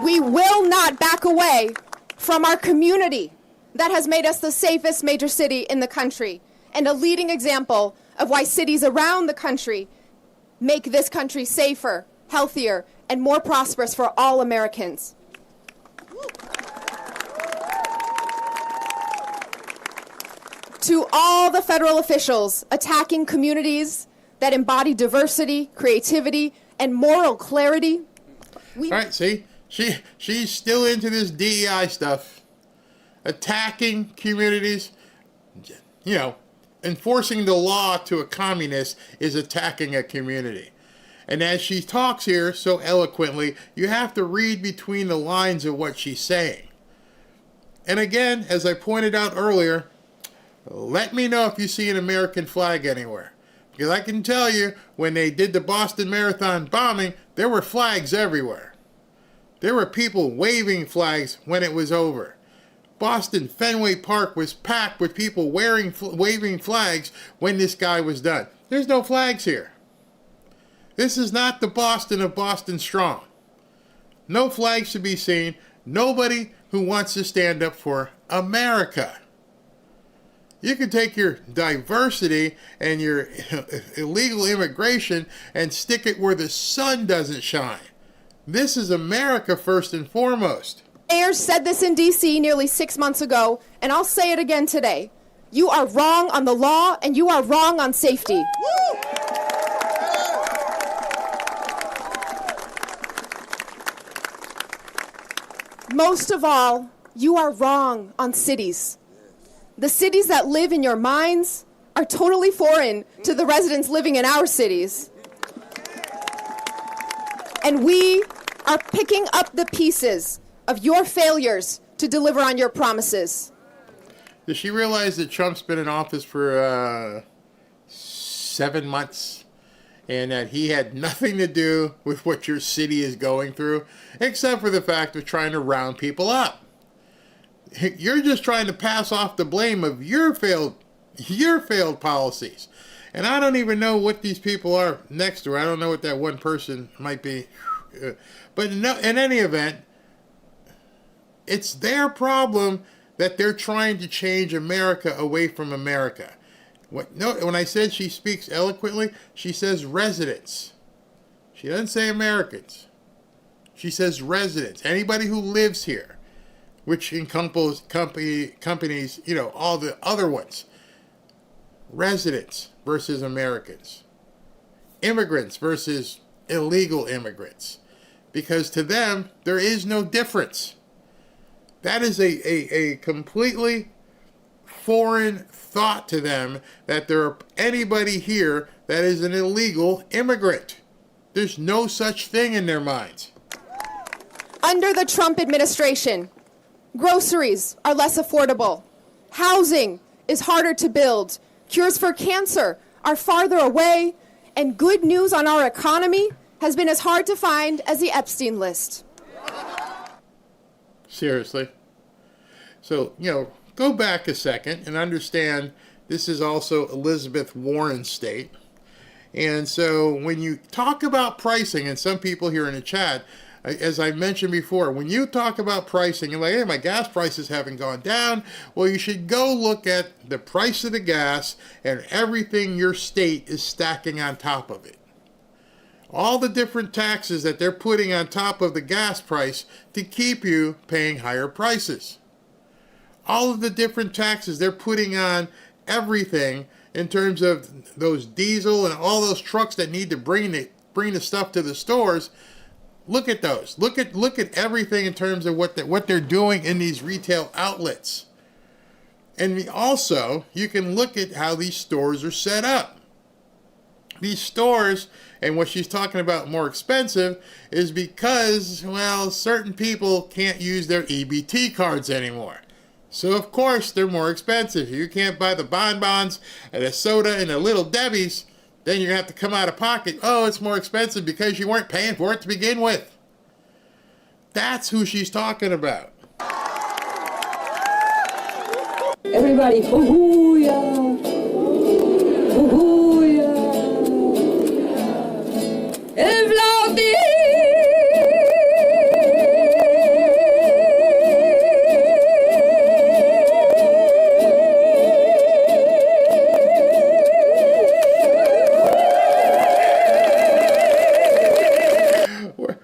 We will not back away from our community that has made us the safest major city in the country, and a leading example of why cities around the country make this country safer, healthier, and more prosperous for all Americans. To all the federal officials attacking communities that embody diversity, creativity, and moral clarity. All right, see? She's still into this DEI stuff. Attacking communities, enforcing the law to a communist is attacking a community. And as she talks here so eloquently, you have to read between the lines of what she's saying. And again, as I pointed out earlier, let me know if you see an American flag anywhere. Because I can tell you, when they did the Boston Marathon bombing, there were flags everywhere. There were people waving flags when it was over. Boston Fenway Park was packed with people waving flags when this guy was done. There's no flags here. This is not the Boston of Boston Strong. No flags to be seen. Nobody who wants to stand up for America. You can take your diversity and your illegal immigration and stick it where the sun doesn't shine. This is America first and foremost. Mayor said this in DC nearly 6 months ago, and I'll say it again today. You are wrong on the law, and you are wrong on safety. Most of all, you are wrong on cities. The cities that live in your minds are totally foreign to the residents living in our cities. And we are picking up the pieces of your failures to deliver on your promises. Does she realize that Trump's been in office for 7 months and that he had nothing to do with what your city is going through, except for the fact of trying to round people up? You're just trying to pass off the blame of your failed policies. And I don't even know what these people are next to her. I don't know what that one person might be. But in any event, it's their problem that they're trying to change America away from America. When I said she speaks eloquently, she says residents. She doesn't say Americans. She says residents. Anybody who lives here, which encompasses companies, all the other ones. Residents versus Americans. Immigrants versus illegal immigrants. Because to them, there is no difference. That is a completely foreign thought to them, that there are anybody here that is an illegal immigrant. There's no such thing in their minds. Under the Trump administration, groceries are less affordable. Housing is harder to build. Cures for cancer are farther away. And good news on our economy has been as hard to find as the Epstein list. Seriously. So, go back a second and understand this is also Elizabeth Warren's state. And so when you talk about pricing, and some people here in the chat, as I mentioned before, when you talk about pricing, you're like, hey, my gas prices haven't gone down. Well, you should go look at the price of the gas and everything your state is stacking on top of it. All the different taxes that they're putting on top of the gas price to keep you paying higher prices. All of the different taxes they're putting on everything in terms of those diesel and all those trucks that need to bring the stuff to the stores. Look at those. Look at everything in terms of what they're doing in these retail outlets. And also, you can look at how these stores are set up. These stores, and what she's talking about more expensive, is because, well, certain people can't use their EBT cards anymore. So, of course, they're more expensive. If you can't buy the bonbons and the soda and the Little Debbie's, then you're going to have to come out of pocket. Oh, it's more expensive because you weren't paying for it to begin with. That's who she's talking about. Everybody, hoo-hoo-ya, hoo-hoo-ya. Evladi.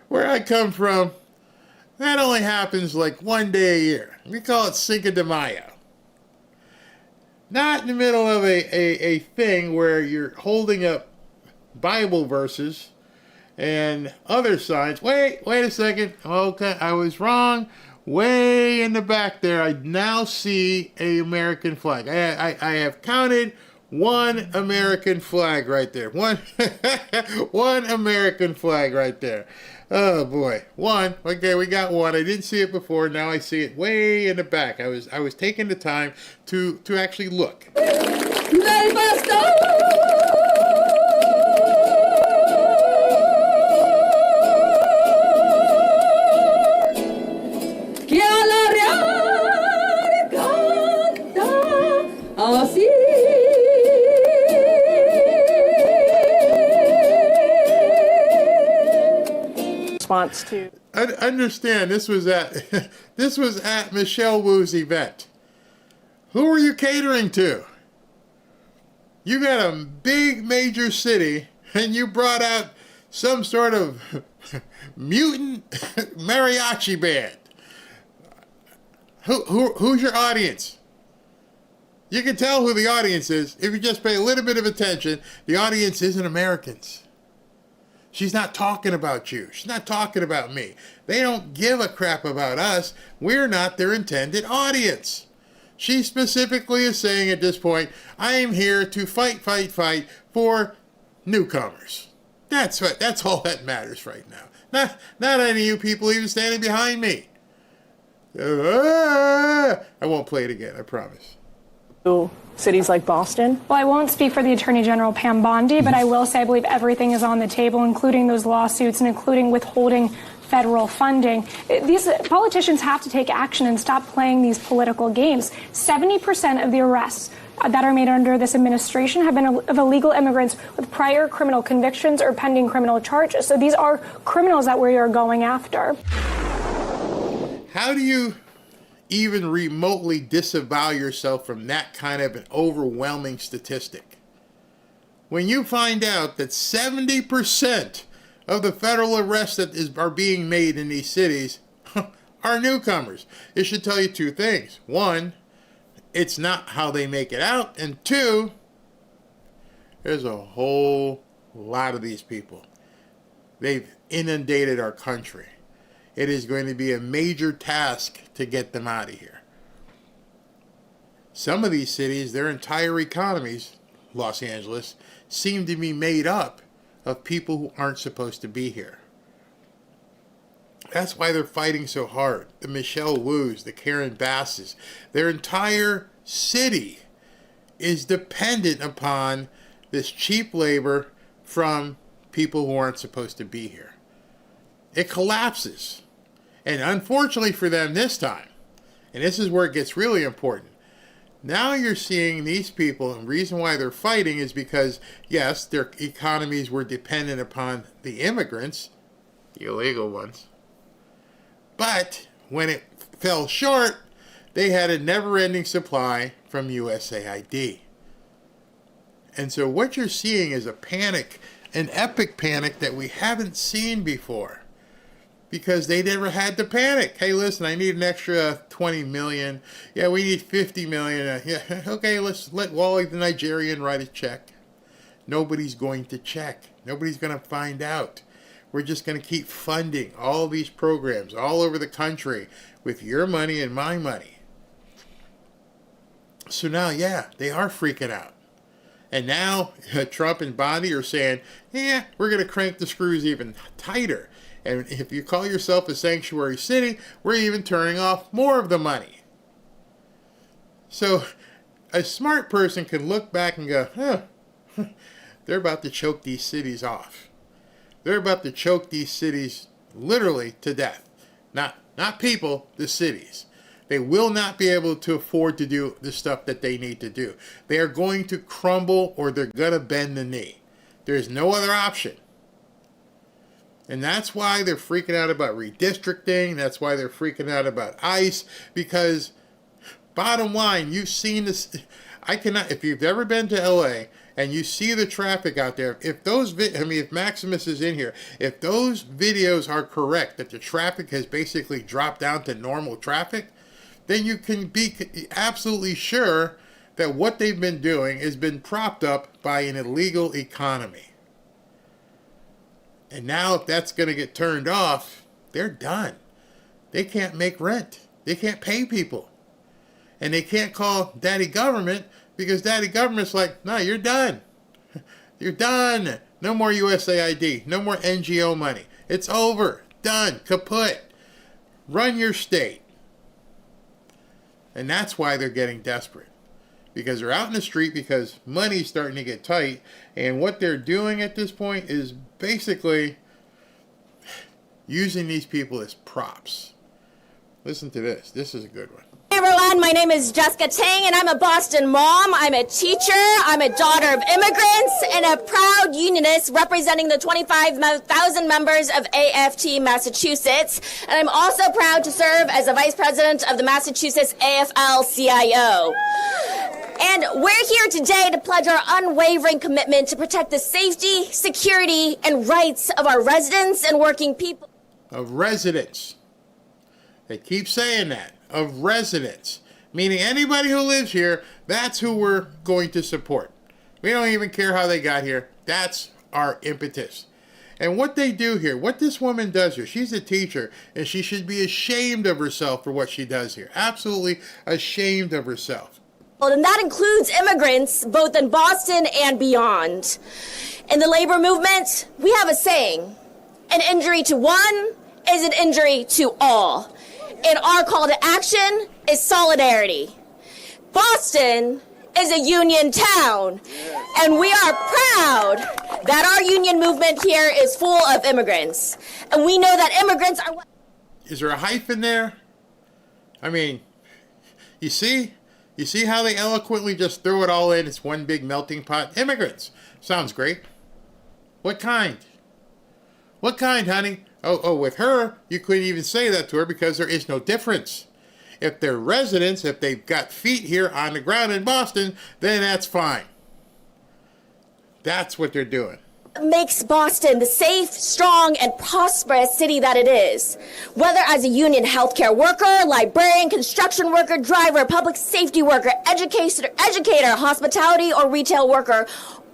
Where I come from, that only happens like one day a year. We call it Cinco de Mayo. Not in the middle of a thing where you're holding up Bible verses and other signs. Wait a second. Okay, I was wrong. Way in the back there, I now see an American flag. I have counted one American flag right there. One American flag right there. Oh boy, one. Okay, we got one. I didn't see it before. Now I see it way in the back. I was taking the time to actually look. To understand, this was at Michelle Wu's event. Who are you catering to? You got a big major city and you brought out some sort of mutant mariachi band. Who's your audience? You can tell who the audience is if you just pay a little bit of attention. The audience isn't Americans. She's not talking about you. She's not talking about me. They don't give a crap about us. We're not their intended audience. She specifically is saying at this point, I am here to fight for newcomers. That's all that matters right now. Not any of you people even standing behind me. I won't play it again, I promise. Cities like Boston? Well, I won't speak for the Attorney General, Pam Bondi, but I will say I believe everything is on the table, including those lawsuits and including withholding federal funding. These politicians have to take action and stop playing these political games. 70% of the arrests that are made under this administration have been of illegal immigrants with prior criminal convictions or pending criminal charges. So these are criminals that we are going after. How do you even remotely disavow yourself from that kind of an overwhelming statistic? When you find out that 70% of the federal arrests that are being made in these cities are newcomers, it should tell you two things. One, it's not how they make it out. And two, there's a whole lot of these people. They've inundated our country. It is going to be a major task to get them out of here. Some of these cities, their entire economies, Los Angeles, seem to be made up of people who aren't supposed to be here. That's why they're fighting so hard. The Michelle Wu's, the Karen Basses, their entire city is dependent upon this cheap labor from people who aren't supposed to be here. It collapses. And unfortunately for them this time, and this is where it gets really important, now you're seeing these people, and the reason why they're fighting is because, yes, their economies were dependent upon the immigrants, the illegal ones, but when it fell short, they had a never-ending supply from USAID. And so what you're seeing is a panic, an epic panic that we haven't seen before. Because they never had to panic. Hey, listen, I need an extra 20 million. Yeah, we need 50 million. Yeah, okay, let's let Wally the Nigerian write a check. Nobody's going to check. Nobody's going to find out. We're just going to keep funding all these programs all over the country with your money and my money. So now, yeah, they are freaking out. And now Trump and Bondi are saying, yeah, we're going to crank the screws even tighter. And if you call yourself a sanctuary city, we're even turning off more of the money. So a smart person can look back and go, they're about to choke these cities off. They're about to choke these cities literally to death. Not people, the cities. They will not be able to afford to do the stuff that they need to do. They are going to crumble or they're going to bend the knee. There's no other option. And that's why they're freaking out about redistricting. That's why they're freaking out about ICE. Because, bottom line, you've seen this. If you've ever been to LA and you see the traffic out there, if Maximus is in here, if those videos are correct, that the traffic has basically dropped down to normal traffic, then you can be absolutely sure that what they've been doing has been propped up by an illegal economy. And now if that's going to get turned off, they're done. They can't make rent. They can't pay people. And they can't call Daddy Government because Daddy Government's like, no, you're done. You're done. No more USAID. No more NGO money. It's over. Done. Kaput. Run your state. And that's why they're getting desperate. Because they're out in the street because money's starting to get tight. And what they're doing at this point is basically using these people as props. Listen to this. This is a good one. Hey everyone, my name is Jessica Tang and I'm a Boston mom. I'm a teacher, I'm a daughter of immigrants, and a proud unionist representing the 25,000 members of AFT Massachusetts. And I'm also proud to serve as the vice president of the Massachusetts AFL-CIO. And we're here today to pledge our unwavering commitment to protect the safety, security, and rights of our residents and working people. Of residents. They keep saying that. Of residents. Meaning anybody who lives here, that's who we're going to support. We don't even care how they got here. That's our impetus. And what they do here, what this woman does here, she's a teacher, and she should be ashamed of herself for what she does here. Absolutely ashamed of herself. And that includes immigrants, both in Boston and beyond. In the labor movement, we have a saying, an injury to one is an injury to all. And our call to action is solidarity. Boston is a union town, and we are proud that our union movement here is full of immigrants. And we know that immigrants are... Is there a hyphen there? I mean, you see? You see how they eloquently just threw it all in? It's one big melting pot. Immigrants. Sounds great. What kind? What kind, honey? Oh, with her, you couldn't even say that to her because there is no difference. If they're residents, if they've got feet here on the ground in Boston, then that's fine. That's what they're doing. Makes Boston the safe, strong, and prosperous city that it is. Whether as a union healthcare worker, librarian, construction worker, driver, public safety worker, educator, hospitality, or retail worker,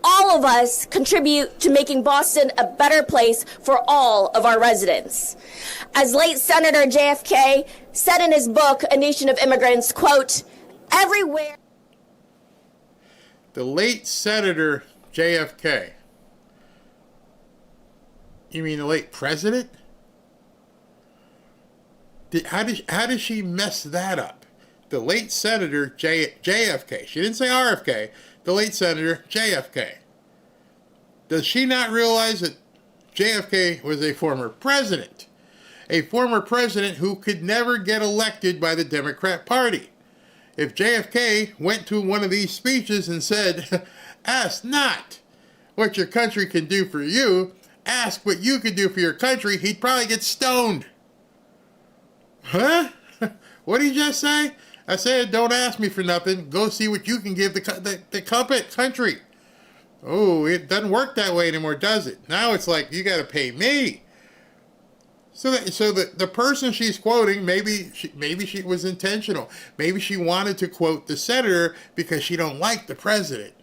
all of us contribute to making Boston a better place for all of our residents. As late Senator JFK said in his book, A Nation of Immigrants, quote, everywhere... The late Senator JFK. You mean the late president? How did she mess that up? The late Senator JFK. She didn't say RFK. The late Senator JFK. Does she not realize that JFK was a former president? A former president who could never get elected by the Democrat Party. If JFK went to one of these speeches and said, ask not what your country can do for you, ask what you can do for your country, he'd probably get stoned. Huh? What did he just say? I said, don't ask me for nothing. Go see what you can give the country. Oh, it doesn't work that way anymore, does it? Now it's like, you got to pay me. So the person she's quoting, maybe she was intentional. Maybe she wanted to quote the senator because she don't like the president.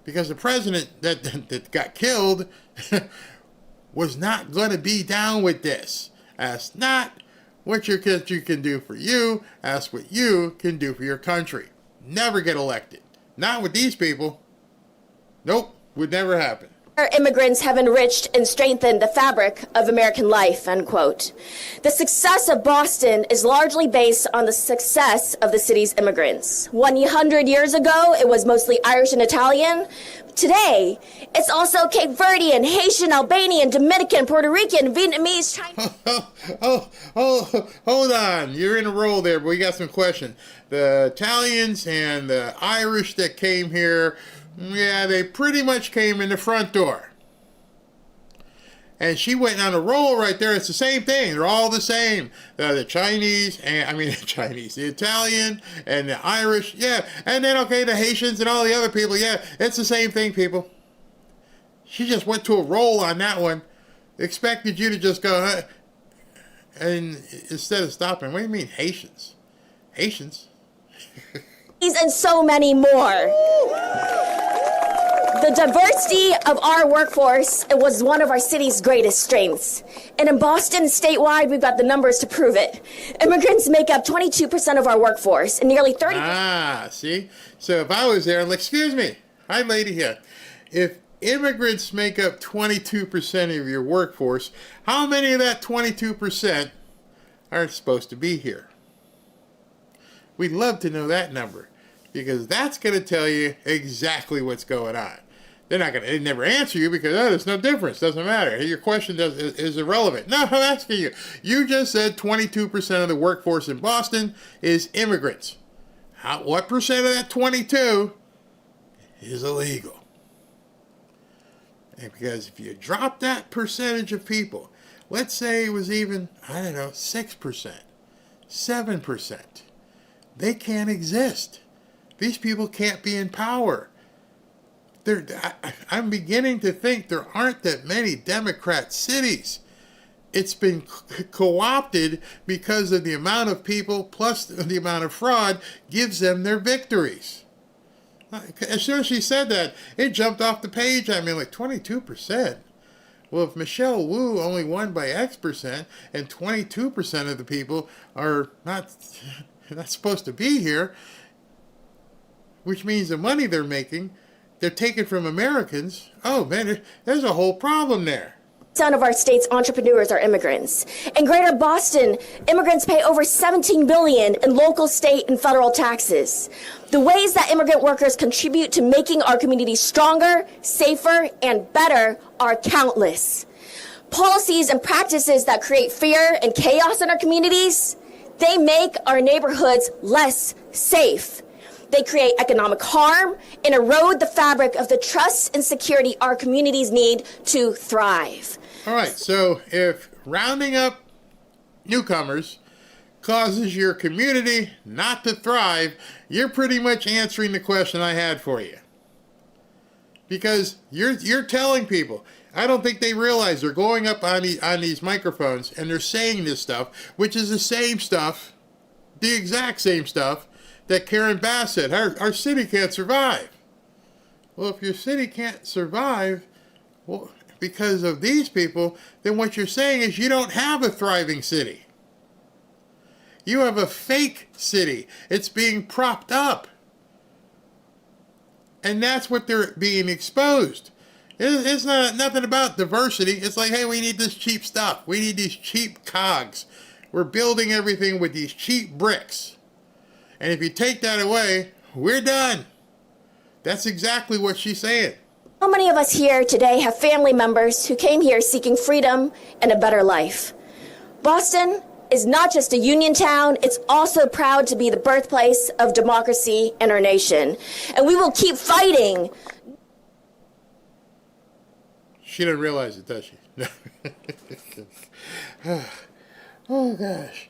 Because the president that got killed was not going to be down with this. Ask not what your country can do for you. Ask what you can do for your country. Never get elected. Not with these people. Nope, would never happen. Our immigrants have enriched and strengthened the fabric of American life, unquote. The success of Boston is largely based on the success of the city's immigrants. 100 years ago, it was mostly Irish and Italian. Today, it's also Cape Verdean, Haitian, Albanian, Dominican, Puerto Rican, Vietnamese, Chinese. Hold on. You're in a roll there, but we got some questions. The Italians and the Irish that came here, yeah, they pretty much came in the front door. And she went on a roll right there. It's the same thing. They're all the same. The Chinese, the Italian and the Irish, yeah. And then, okay, the Haitians and all the other people, yeah. It's the same thing, people. She just went to a roll on that one. Expected you to just go, and instead of stopping, what do you mean Haitians? Haitians? And so many more. The diversity of our workforce was one of our city's greatest strengths. And in Boston, statewide, we've got the numbers to prove it. Immigrants make up 22% of our workforce, and nearly 30%. Ah, see? So if I was there, I'm like, excuse me, hi, lady here. If immigrants make up 22% of your workforce, how many of that 22% are supposed to be here? We'd love to know that number, because that's going to tell you exactly what's going on. They never answer you because, there's no difference. Doesn't matter. Your question is irrelevant. No, I'm asking you. You just said 22% of the workforce in Boston is immigrants. What percent of that 22 is illegal? And because if you drop that percentage of people, let's say it was even, 6%, 7%, they can't exist. These people can't be in power. I'm beginning to think there aren't that many Democrat cities. It's been co-opted because of the amount of people plus the amount of fraud gives them their victories. As soon as she said that, it jumped off the page. I mean, like 22%. Well, if Michelle Wu only won by X% and 22% of the people are not supposed to be here, which means the money they're making, they're taking from Americans. Oh man, there's a whole problem there. Some of our state's entrepreneurs are immigrants. In Greater Boston, immigrants pay over $17 billion in local, state, and federal taxes. The ways that immigrant workers contribute to making our communities stronger, safer, and better are countless. Policies and practices that create fear and chaos in our communities, they make our neighborhoods less safe. They create economic harm and erode the fabric of the trust and security our communities need to thrive. All right, so if rounding up newcomers causes your community not to thrive, you're pretty much answering the question I had for you. Because you're telling people, I don't think they realize they're going up on these microphones and they're saying this stuff, which is the same stuff, the exact same stuff that Karen Bass said, our city can't survive. Well, if your city can't survive, well, because of these people, then what you're saying is you don't have a thriving city. You have a fake city. It's being propped up. And that's what they're being exposed. It's nothing about diversity. It's like, hey, we need this cheap stuff. We need these cheap cogs. We're building everything with these cheap bricks. And if you take that away, we're done. That's exactly what she's saying. How many of us here today have family members who came here seeking freedom and a better life? Boston is not just a union town, it's also proud to be the birthplace of democracy in our nation. And we will keep fighting. She didn't realize it, does she? Oh gosh.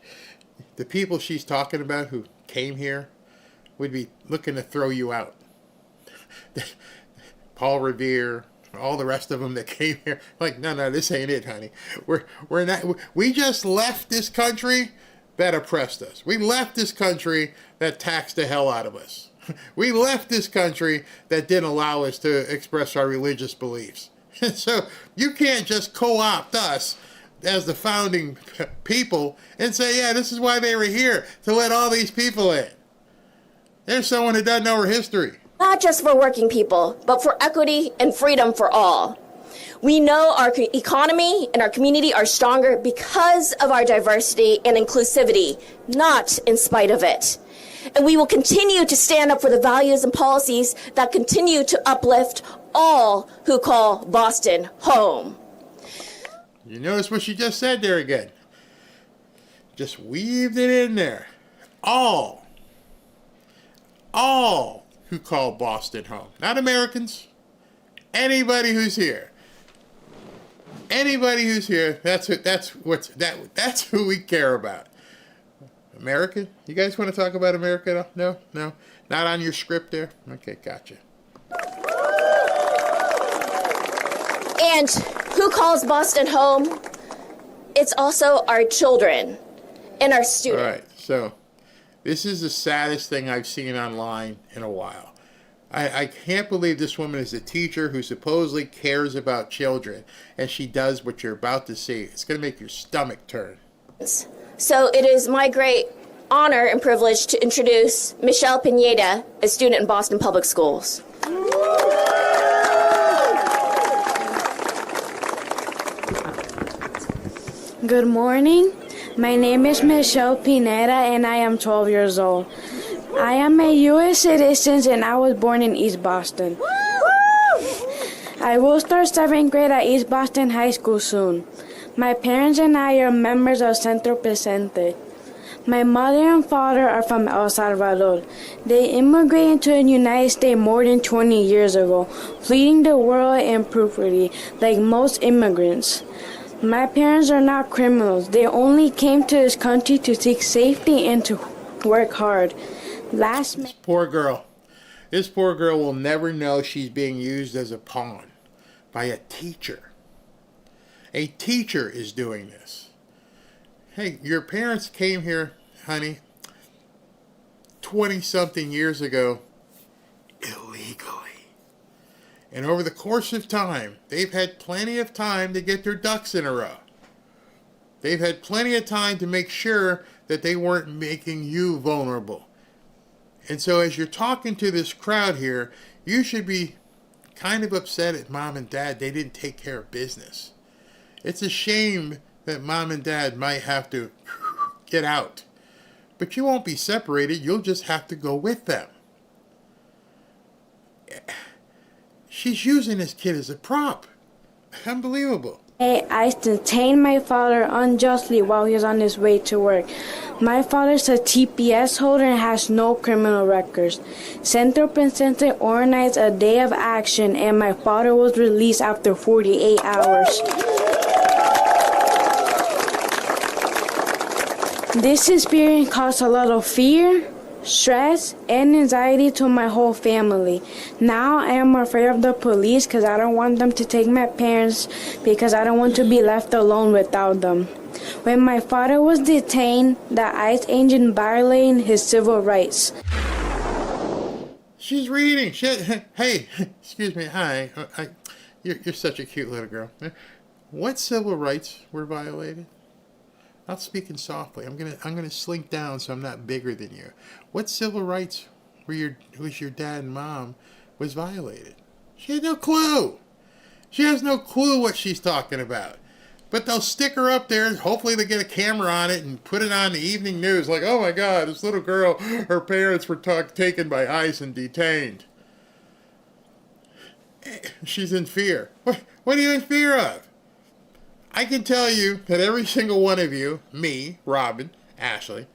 The people she's talking about who came here would be looking to throw you out. Paul Revere, all the rest of them that came here, like, no, this ain't it, honey. We're not. We just left this country that oppressed us. We left this country that taxed the hell out of us. We left this country that didn't allow us to express our religious beliefs. So you can't just co-opt us as the founding people and say, yeah, this is why they were here, to let all these people in. There's someone who doesn't know her history. Not just for working people, but for equity and freedom for all. We know our economy and our community are stronger because of our diversity and inclusivity, not in spite of it. And we will continue to stand up for the values and policies that continue to uplift all who call Boston home. You notice what she just said there again. Just weaved it in there. All who call Boston home. Not Americans. Anybody who's here. Anybody who's here, that's who we care about. America? You guys want to talk about America? No? Not on your script there? Okay, gotcha. And who calls Boston home? It's also our children and our students. All right, so this is the saddest thing I've seen online in a while. I can't believe this woman is a teacher who supposedly cares about children, and she does what you're about to see. It's going to make your stomach turn. So it is my great honor and privilege to introduce Michelle Pineda, a student in Boston Public Schools. Good morning. My name is Michelle Pineda, and I am 12 years old. I am a U.S. citizen, and I was born in East Boston. I will start 7th grade at East Boston High School soon. My parents and I are members of Centro Presente. My mother and father are from El Salvador. They immigrated to the United States more than 20 years ago, fleeing the world in poverty, like most immigrants. My parents are not criminals. They only came to this country to seek safety and to work hard. This poor girl will never know she's being used as a pawn by a teacher. A teacher is doing this. Hey, your parents came here, honey, 20-something years ago illegally. And over the course of time, they've had plenty of time to get their ducks in a row. They've had plenty of time to make sure that they weren't making you vulnerable. And so as you're talking to this crowd here, you should be kind of upset at mom and dad. They didn't take care of business. It's a shame that mom and dad might have to get out. But you won't be separated. You'll just have to go with them. She's using this kid as a prop. Unbelievable. I detained my father unjustly while he was on his way to work. My father's a TPS holder and has no criminal records. Centro Presente organized a day of action and my father was released after 48 hours. This experience caused a lot of fear, stress, and anxiety to my whole family. Now I am afraid of the police because I don't want them to take my parents because I don't want to be left alone without them. When my father was detained, the ICE agent violated his civil rights. She's reading. Hey, excuse me. Hi. You're such a cute little girl. What civil rights were violated? Not speaking softly. I'm gonna slink down so I'm not bigger than you. What civil rights was your dad and mom was violated? She had no clue. She has no clue what she's talking about. But they'll stick her up there. Hopefully they get a camera on it and put it on the evening news. Like, oh my God, this little girl, her parents were taken by ICE and detained. She's in fear. What are you in fear of? I can tell you that every single one of you, me, Robin, Ashley,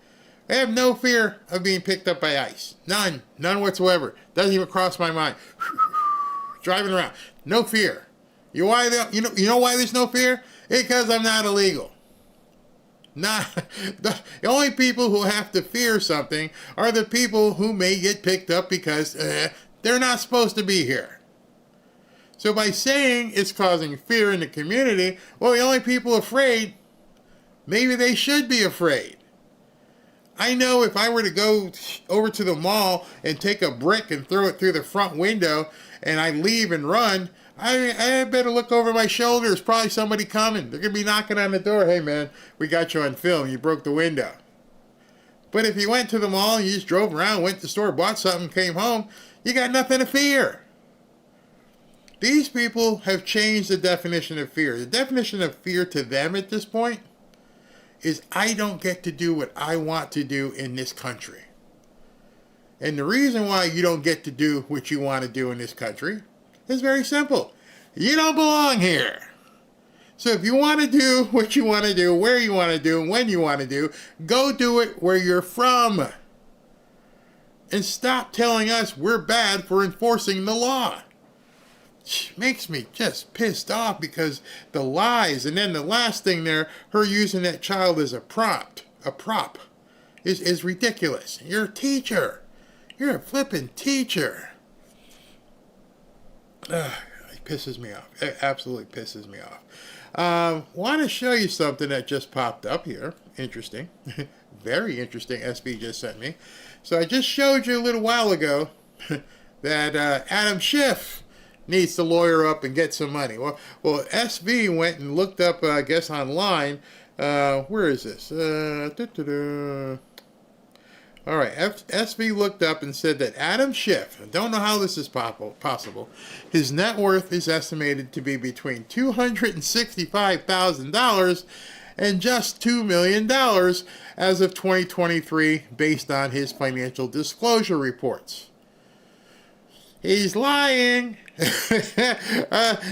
I have no fear of being picked up by ICE. None whatsoever. Doesn't even cross my mind. Driving around, no fear. You know why there's no fear? Because I'm not illegal. The only people who have to fear something are the people who may get picked up because they're not supposed to be here. So by saying it's causing fear in the community, well, the only people afraid, maybe they should be afraid. I know if I were to go over to the mall and take a brick and throw it through the front window and I leave and run, I better look over my shoulder. There's probably somebody coming. They're going to be knocking on the door. Hey, man, we got you on film. You broke the window. But if you went to the mall and you just drove around, went to the store, bought something, came home, you got nothing to fear. These people have changed the definition of fear. The definition of fear to them at this point is I don't get to do what I want to do in this country. And the reason why you don't get to do what you want to do in this country is very simple. You don't belong here. So if you want to do what you want to do, where you want to do, and when you want to do, go do it where you're from. And stop telling us we're bad for enforcing the law. Makes me just pissed off because the lies, and then the last thing there, her using that child as a prop, is ridiculous. You're a teacher. You're a flippin' teacher. It pisses me off. It absolutely pisses me off. Want to show you something that just popped up here. Interesting. Very interesting. SB just sent me. So I just showed you a little while ago that Adam Schiff needs to lawyer up and get some money. Well, SV went and looked up, I guess, online. Where is this? All right, SV looked up and said that Adam Schiff, I don't know how this is possible, his net worth is estimated to be between $265,000 and just $2 million as of 2023, based on his financial disclosure reports. He's lying.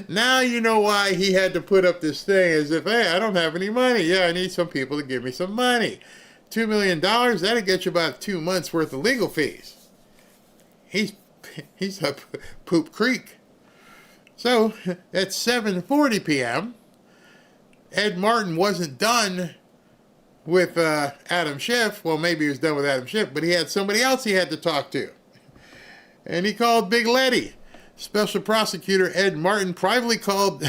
Now you know why he had to put up this thing as if, hey, I don't have any money. Yeah, I need some people to give me some money. $2 million, that'll get you about 2 months worth of legal fees. He's up Poop Creek. So at 7:40 p.m., Ed Martin wasn't done with Adam Schiff. Well, maybe he was done with Adam Schiff, but he had somebody else he had to talk to. And he called Big Letty. Special Prosecutor Ed Martin privately called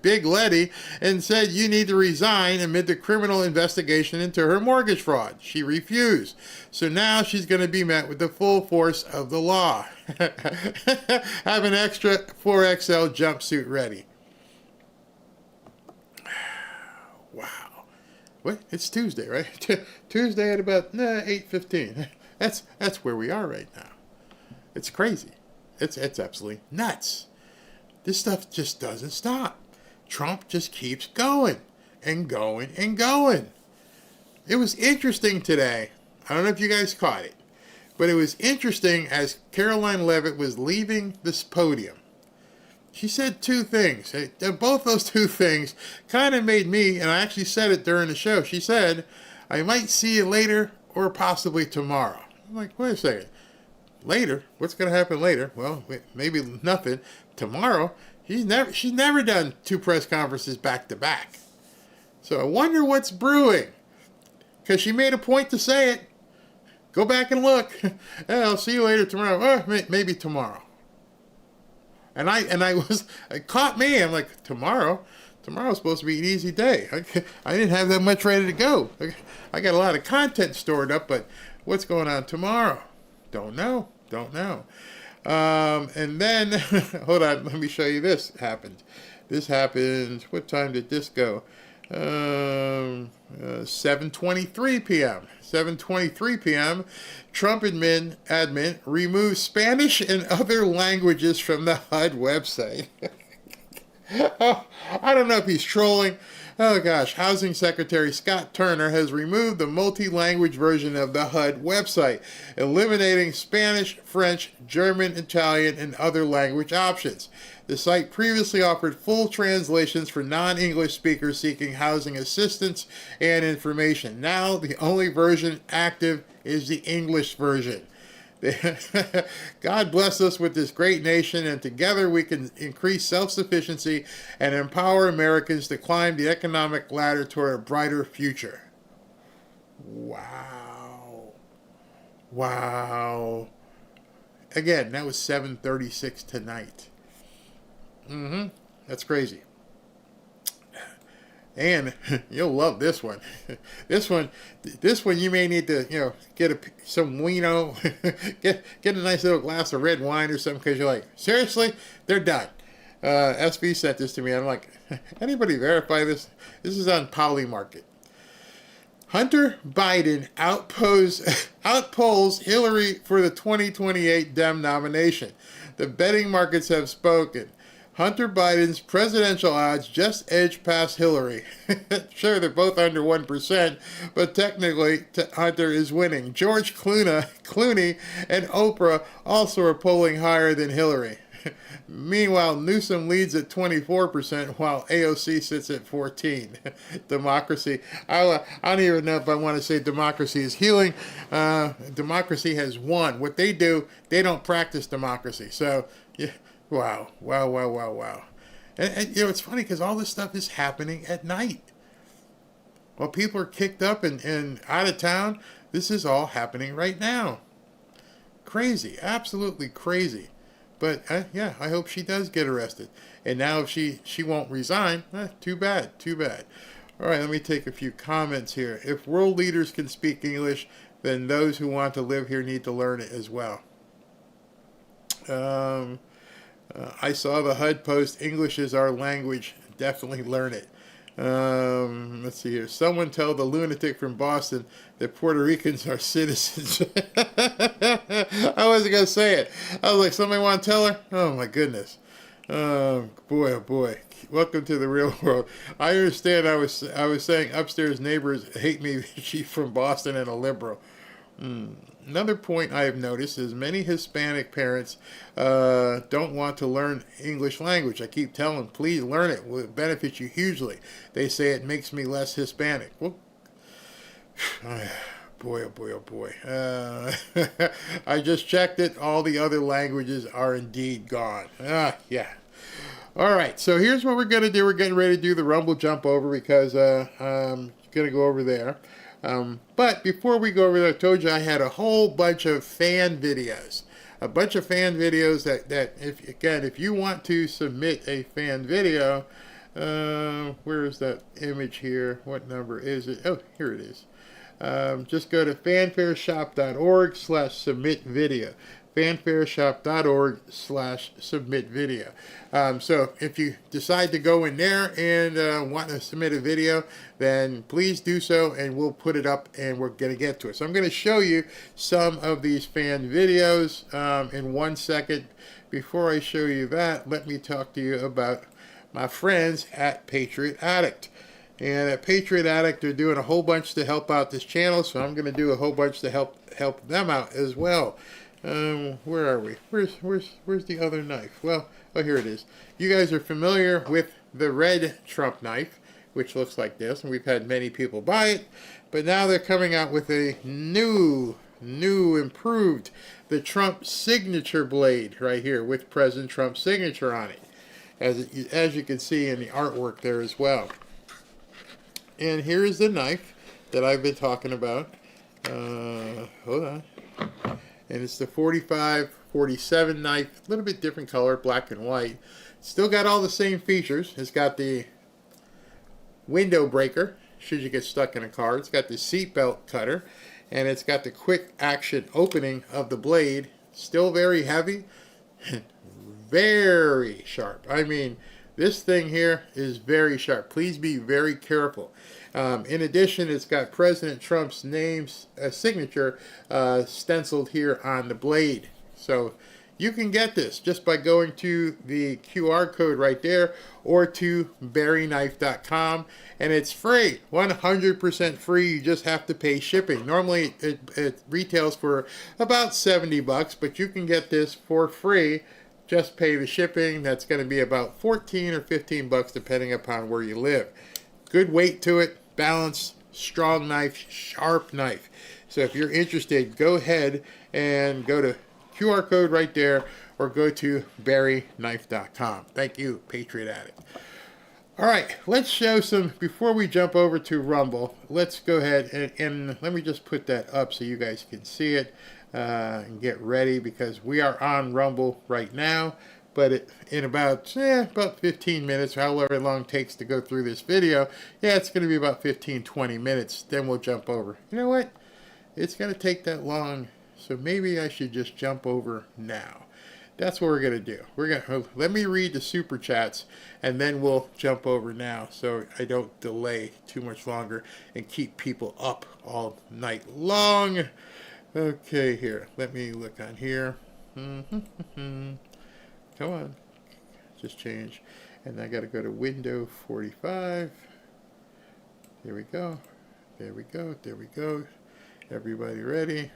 Big Letty and said, "You need to resign," amid the criminal investigation into her mortgage fraud. She refused. So now she's going to be met with the full force of the law. Have an extra 4XL jumpsuit ready. Wow. What? It's Tuesday, right? Tuesday at about 8:15. That's where we are right now. It's crazy. It's absolutely nuts. This stuff just doesn't stop. Trump just keeps going and going and going. It was interesting today. I don't know if you guys caught it, but it was interesting as Caroline Leavitt was leaving this podium. She said two things. Both those two things kind of made me, and I actually said it during the show. She said, "I might see you later or possibly tomorrow." I'm like, wait a second. Later? What's going to happen later? Well, maybe nothing. Tomorrow? She's never done two press conferences back to back. So I wonder what's brewing. Because she made a point to say it. Go back and look. I'll see you later tomorrow. Maybe tomorrow. And it caught me. I'm like, tomorrow? Tomorrow's supposed to be an easy day. I didn't have that much ready to go. I got a lot of content stored up, but what's going on tomorrow? Don't know. And then, hold on, let me show you this happened. This happened, what time did this go? 7:23 p.m. 7:23 p.m. Trump admin removes Spanish and other languages from the HUD website. Oh, I don't know if he's trolling. Oh gosh, Housing Secretary Scott Turner has removed the multi-language version of the HUD website, eliminating Spanish, French, German, Italian, and other language options. The site previously offered full translations for non-English speakers seeking housing assistance and information. Now, the only version active is the English version. God bless us with this great nation, and together we can increase self-sufficiency and empower Americans to climb the economic ladder toward a brighter future. Wow. Again, that was 7:36 tonight. That's crazy. And you'll love this one. This one you may need to, get some wino, get a nice little glass of red wine or something, because you're like, seriously, they're done. SV sent this to me. I'm like, anybody verify this? This is on Polymarket. Hunter Biden outpolls Hillary for the 2028 Dem nomination. The betting markets have spoken. Hunter Biden's presidential odds just edged past Hillary. Sure, they're both under 1%, but technically Hunter is winning. George Clooney and Oprah also are polling higher than Hillary. Meanwhile, Newsom leads at 24%, while AOC sits at 14%. Democracy. I don't even know if I want to say democracy is healing. Democracy has won. What they do, they don't practice democracy. So, yeah. Wow. And it's funny because all this stuff is happening at night. While people are kicked up and out of town, this is all happening right now. Crazy. Absolutely crazy. But, I hope she does get arrested. And now if she won't resign, too bad. All right, let me take a few comments here. If world leaders can speak English, then those who want to live here need to learn it as well. I saw the HUD post, English is our language. Definitely learn it. Let's see here. Someone tell the lunatic from Boston that Puerto Ricans are citizens. I wasn't going to say it. I was like, somebody want to tell her? Oh, my goodness. Oh, boy. Welcome to the real world. I understand I was saying upstairs neighbors hate me. She's from Boston and a liberal. Another point I have noticed is many Hispanic parents don't want to learn English language. I keep telling them, please learn it. It will benefit you hugely. They say it makes me less Hispanic. Well, boy. I just checked it. All the other languages are indeed gone. Yeah. All right, so here's what we're going to do. We're getting ready to do the Rumble jump over because I'm going to go over there. But before we go over there, I told you I had a whole bunch of fan videos. a bunch of fan videos that if you want to submit a fan video, where is that image here? What number is it? Oh, here it is. Just go to fanfareshop.org/submit video. fanfareshop.org/submit video. So if you decide to go in there and want to submit a video, then please do so, and we'll put it up and we're going to get to it. So I'm going to show you some of these fan videos in 1 second. Before I show you that, let me talk to you about my friends at Patriot Addict. And at Patriot Addict, they're doing a whole bunch to help out this channel, so I'm going to do a whole bunch to help them out as well. Where are we? Where's the other knife? Well, oh, here it is. You guys are familiar with the red Trump knife, which looks like this, and we've had many people buy it, but now they're coming out with a new improved, the Trump signature blade right here with President Trump's signature on it, as you can see in the artwork there as well. And here is the knife that I've been talking about. Hold on. And it's the 45-47 knife, a little bit different color, black and white. Still got all the same features. It's got the window breaker, should you get stuck in a car. It's got the seatbelt cutter, and it's got the quick action opening of the blade. Still very heavy, very sharp. I mean, this thing here is very sharp. Please be very careful. In addition, it's got President Trump's signature stenciled here on the blade. So you can get this just by going to the QR code right there or to berryknife.com, and it's free, 100% free. You just have to pay shipping. Normally it retails for about $70, but you can get this for free. Just pay the shipping. That's going to be about 14 or 15 bucks depending upon where you live. Good weight to it, balanced, strong knife, sharp knife. So if you're interested, go ahead and go to QR code right there or go to berryknife.com. Thank you, Patriot Addict. All right, let's show some, before we jump over to Rumble, let's go ahead and let me just put that up so you guys can see it. And get ready, because we are on Rumble right now, but in about 15 minutes, however long it takes to go through this video, it's going to be about 15-20 minutes, then we'll jump over. You know what, it's going to take that long, so maybe I should just jump over now. That's what we're going to do. Let me read the super chats, and then we'll jump over now, so I don't delay too much longer and keep people up all night long. Okay, here. Let me look on here. Come on. Just change. And I got to go to window 45. There we go. There we go. There we go. Everybody ready?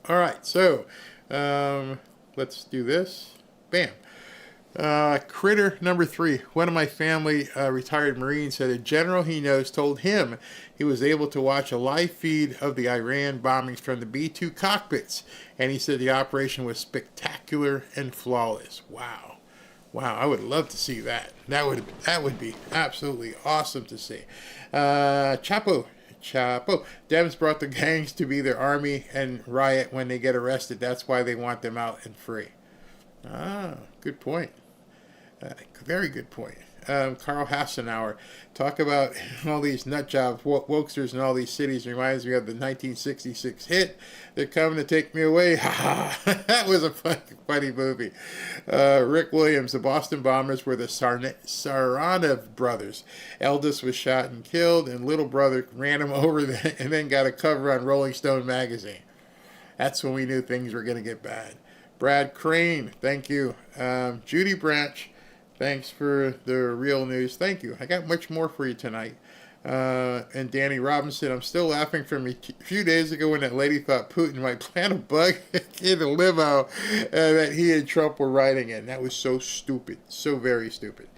All right. So, let's do this. Bam. Critter number 3. One of my family retired Marines said a general he knows told him he was able to watch a live feed of the Iran bombings from the B-2 cockpits, and he said the operation was spectacular and flawless. Wow. Wow, I would love to see that. That would be absolutely awesome to see. Chapo. Dems brought the gangs to be their army and riot when they get arrested. That's why they want them out and free. Ah, good point. Very good point. Carl Hassenauer, talk about all these nut jobs, wokesters in all these cities. Reminds me of the 1966 hit, They're Coming to Take Me Away. That was a funny movie. Rick Williams, the Boston bombers were the Saranov brothers. Eldest was shot and killed, and little brother ran him over and then got a cover on Rolling Stone magazine. That's when we knew things were going to get bad. Brad Crane, thank you. Judy Branch, thanks for the real news. Thank you. I got much more for you tonight. And Danny Robinson, I'm still laughing from a few days ago when that lady thought Putin might plant a bug in a limo that he and Trump were riding in. That was so stupid. So very stupid.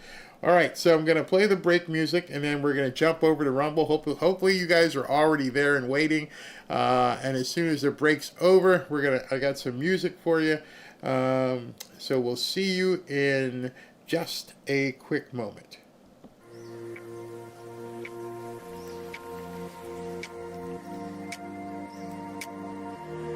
All right, so I'm going to play the break music, and then we're going to jump over to Rumble. Hopefully you guys are already there and waiting. And as soon as the break's over, I got some music for you. So we'll see you in just a quick moment.